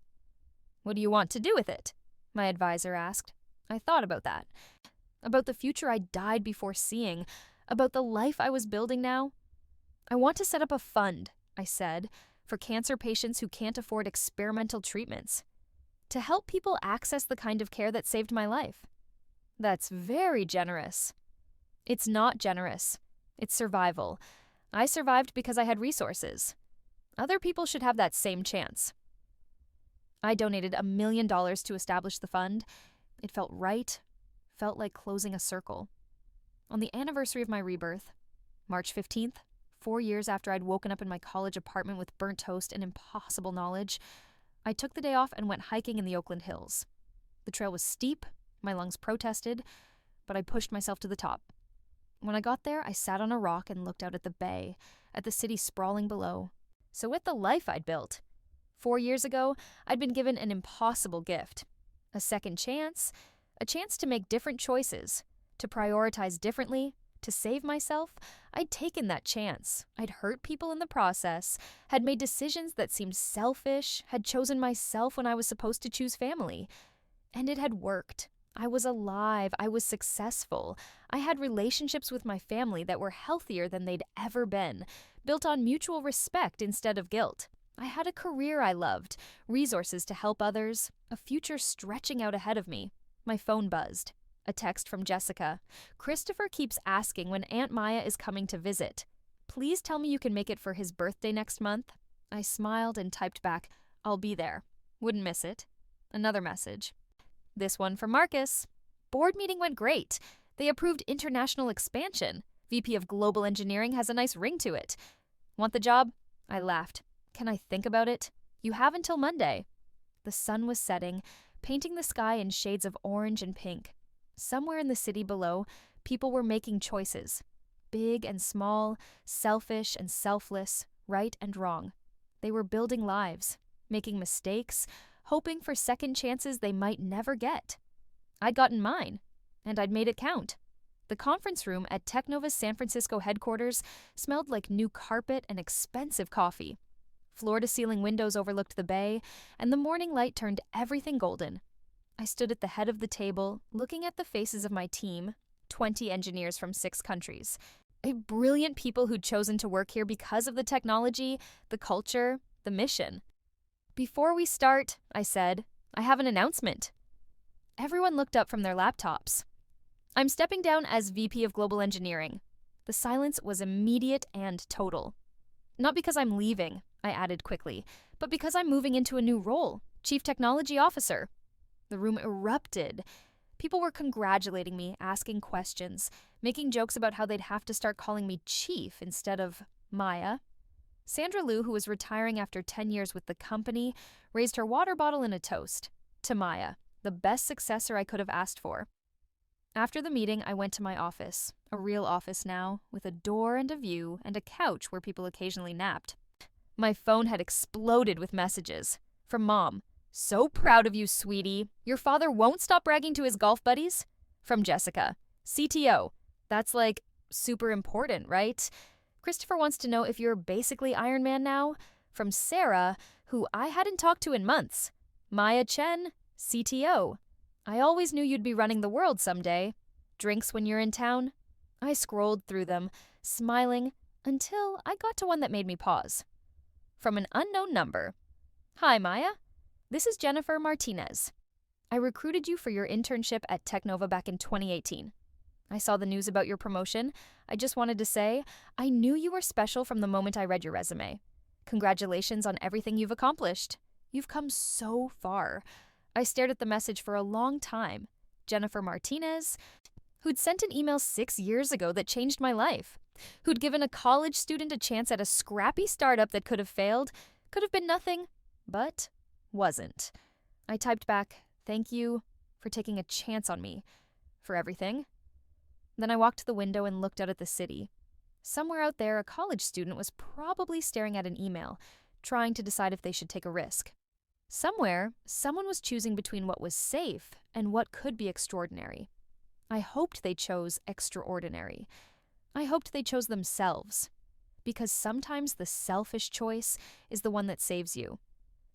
What do you want to do with it? My advisor asked. I thought about that. About the future I died before seeing. About the life I was building now. I want to set up a fund, I said, for cancer patients who can't afford experimental treatments. To help people access the kind of care that saved my life. That's very generous. It's not generous. It's survival. I survived because I had resources. Other people should have that same chance. I donated $1 million to establish the fund. It felt right. Felt like closing a circle. On the anniversary of my rebirth, March 15th, 4 years after I'd woken up in my college apartment with burnt toast and impossible knowledge, I took the day off and went hiking in the Oakland Hills. The trail was steep, my lungs protested, but I pushed myself to the top. When I got there, I sat on a rock and looked out at the bay, at the city sprawling below. So with the life I'd built. 4 years ago, I'd been given an impossible gift. A second chance, a chance to make different choices, to prioritize differently, to save myself. I'd taken that chance. I'd hurt people in the process, had made decisions that seemed selfish, had chosen myself when I was supposed to choose family. And it had worked. I was alive. I was successful. I had relationships with my family that were healthier than they'd ever been, built on mutual respect instead of guilt. I had a career I loved, resources to help others, a future stretching out ahead of me. My phone buzzed. A text from Jessica. Christopher keeps asking when Aunt Maya is coming to visit. Please tell me you can make it for his birthday next month. I smiled and typed back, I'll be there. Wouldn't miss it. Another message. This one from Marcus. Board meeting went great. They approved international expansion. VP of Global Engineering has a nice ring to it. Want the job? I laughed. Can I think about it? You have until Monday. The sun was setting, painting the sky in shades of orange and pink. Somewhere in the city below, people were making choices. Big and small, selfish and selfless, right and wrong. They were building lives, making mistakes, hoping for second chances they might never get. I'd gotten mine, and I'd made it count. The conference room at Technova's San Francisco headquarters smelled like new carpet and expensive coffee. Floor-to-ceiling windows overlooked the bay, and the morning light turned everything golden. I stood at the head of the table, looking at the faces of my team, 20 engineers from 6 countries. Brilliant people who'd chosen to work here because of the technology, the culture, the mission. Before we start, I said, I have an announcement. Everyone looked up from their laptops. I'm stepping down as VP of Global Engineering. The silence was immediate and total. Not because I'm leaving, I added quickly, but because I'm moving into a new role, Chief Technology Officer. The room erupted. People were congratulating me, asking questions, making jokes about how they'd have to start calling me Chief instead of Maya. Sandra Liu, who was retiring after 10 years with the company, raised her water bottle in a toast. To Maya, the best successor I could have asked for. After the meeting, I went to my office, a real office now, with a door and a view and a couch where people occasionally napped. My phone had exploded with messages. From Mom. So proud of you, sweetie. Your father won't stop bragging to his golf buddies. From Jessica. CTO. That's like super important, right? Christopher wants to know if you're basically Iron Man now. From Sarah, who I hadn't talked to in months. Maya Chen, CTO. I always knew you'd be running the world someday. Drinks when you're in town? I scrolled through them, smiling, until I got to one that made me pause. From an unknown number. Hi, Maya. This is Jennifer Martinez. I recruited you for your internship at Technova back in 2018. I saw the news about your promotion. I just wanted to say, I knew you were special from the moment I read your resume. Congratulations on everything you've accomplished. You've come so far. I stared at the message for a long time. Jennifer Martinez, who'd sent an email 6 years ago that changed my life, who'd given a college student a chance at a scrappy startup that could have failed, could have been nothing, but wasn't. I typed back, thank you for taking a chance on me, for everything. Then I walked to the window and looked out at the city. Somewhere out there, a college student was probably staring at an email, trying to decide if they should take a risk. Somewhere, someone was choosing between what was safe and what could be extraordinary. I hoped they chose extraordinary. I hoped they chose themselves. Because sometimes the selfish choice is the one that saves you.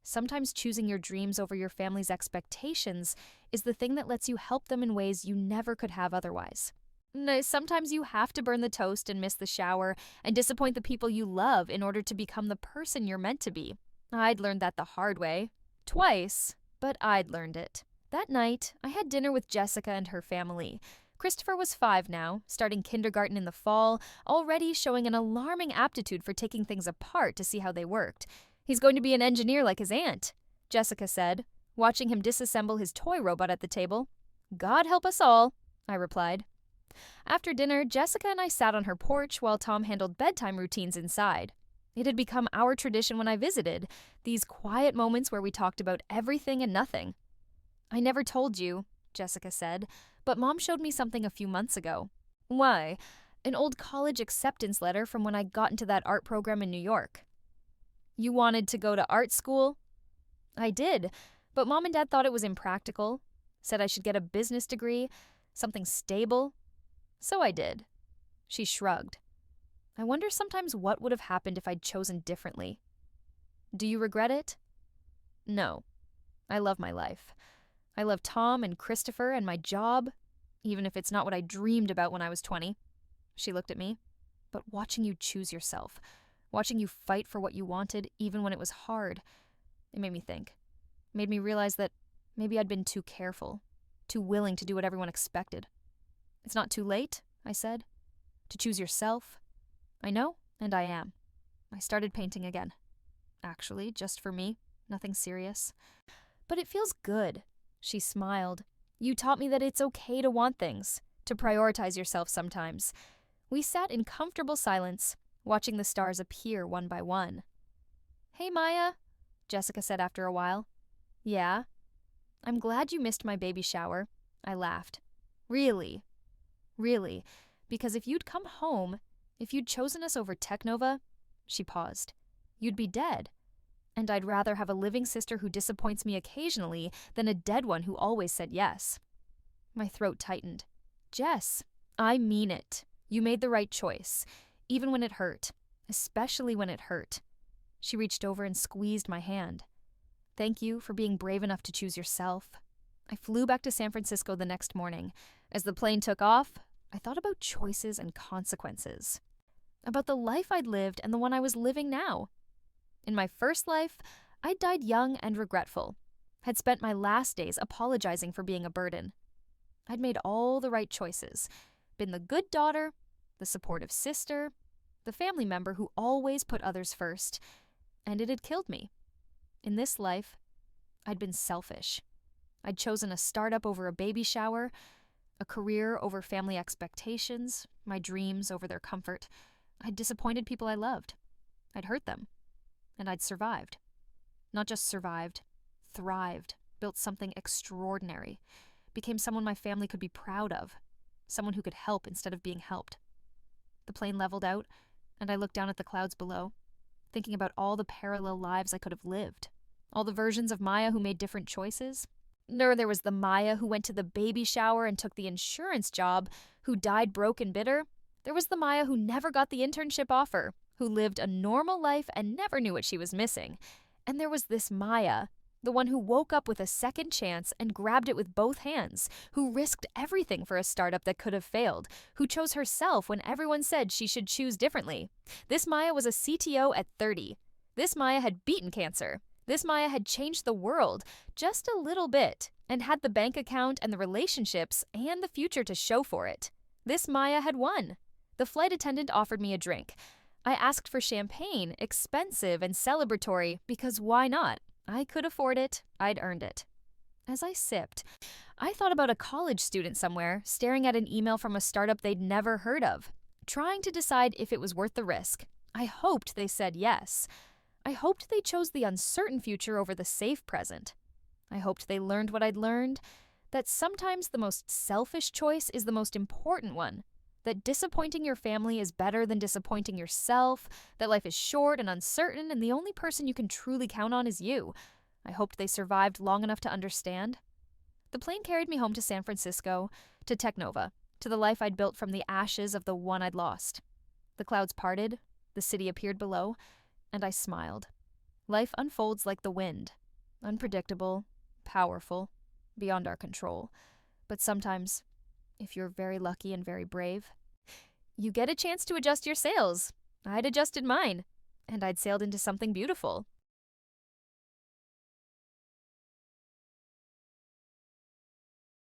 Sometimes choosing your dreams over your family's expectations is the thing that lets you help them in ways you never could have otherwise. Sometimes you have to burn the toast and miss the shower and disappoint the people you love in order to become the person you're meant to be. I'd learned that the hard way. Twice, but I'd learned it. That night, I had dinner with Jessica and her family. Christopher was 5 now, starting kindergarten in the fall, already showing an alarming aptitude for taking things apart to see how they worked. He's going to be an engineer like his aunt, Jessica said, watching him disassemble his toy robot at the table. God help us all, I replied. After dinner, Jessica and I sat on her porch while Tom handled bedtime routines inside. It had become our tradition when I visited, these quiet moments where we talked about everything and nothing. I never told you, Jessica said, but Mom showed me something a few months ago. Why? An old college acceptance letter from when I got into that art program in New York. You wanted to go to art school? I did, but Mom and Dad thought it was impractical, said I should get a business degree, something stable. So I did. She shrugged. I wonder sometimes what would have happened if I'd chosen differently. Do you regret it? No. I love my life. I love Tom and Christopher and my job, even if it's not what I dreamed about when I was 20. She looked at me. But watching you choose yourself, watching you fight for what you wanted even when it was hard, it made me think. Made me realize that maybe I'd been too careful, too willing to do what everyone expected. It's not too late, I said, to choose yourself. I know, and I am. I started painting again. Actually, just for me, nothing serious. But it feels good, she smiled. You taught me that it's okay to want things, to prioritize yourself sometimes. We sat in comfortable silence, watching the stars appear one by one. Hey, Maya, Jessica said after a while. Yeah? I'm glad you missed my baby shower, I laughed. Really? Really, because if you'd come home, if you'd chosen us over Technova, she paused, you'd be dead. And I'd rather have a living sister who disappoints me occasionally than a dead one who always said yes. My throat tightened. Jess, I mean it. You made the right choice, even when it hurt, especially when it hurt. She reached over and squeezed my hand. Thank you for being brave enough to choose yourself. I flew back to San Francisco the next morning. As the plane took off, I thought about choices and consequences. About the life I'd lived and the one I was living now. In my first life, I died young and regretful. Had spent my last days apologizing for being a burden. I'd made all the right choices. Been the good daughter, the supportive sister, the family member who always put others first. And it had killed me. In this life, I'd been selfish. I'd chosen a startup over a baby shower, a career over family expectations, my dreams over their comfort. I'd disappointed people I loved. I'd hurt them. And I'd survived. Not just survived, thrived, built something extraordinary, became someone my family could be proud of, someone who could help instead of being helped. The plane leveled out, and I looked down at the clouds below, thinking about all the parallel lives I could have lived, all the versions of Maya who made different choices, There was the Maya who went to the baby shower and took the insurance job, who died broke and bitter. There was the Maya who never got the internship offer, who lived a normal life and never knew what she was missing. And there was this Maya, the one who woke up with a second chance and grabbed it with both hands, who risked everything for a startup that could have failed, who chose herself when everyone said she should choose differently. This Maya was a CTO at 30. This Maya had beaten cancer. This Maya had changed the world just a little bit and had the bank account and the relationships and the future to show for it. This Maya had won. The flight attendant offered me a drink. I asked for champagne, expensive and celebratory, because why not? I could afford it. I'd earned it. As I sipped, I thought about a college student somewhere staring at an email from a startup they'd never heard of, trying to decide if it was worth the risk. I hoped they said yes. I hoped they chose the uncertain future over the safe present. I hoped they learned what I'd learned, that sometimes the most selfish choice is the most important one, that disappointing your family is better than disappointing yourself, that life is short and uncertain and the only person you can truly count on is you. I hoped they survived long enough to understand. The plane carried me home to San Francisco, to Technova, to the life I'd built from the ashes of the one I'd lost. The clouds parted, the city appeared below, and I smiled. Life unfolds like the wind, unpredictable, powerful, beyond our control. But sometimes, if you're very lucky and very brave, you get a chance to adjust your sails. I'd adjusted mine, and I'd sailed into something beautiful.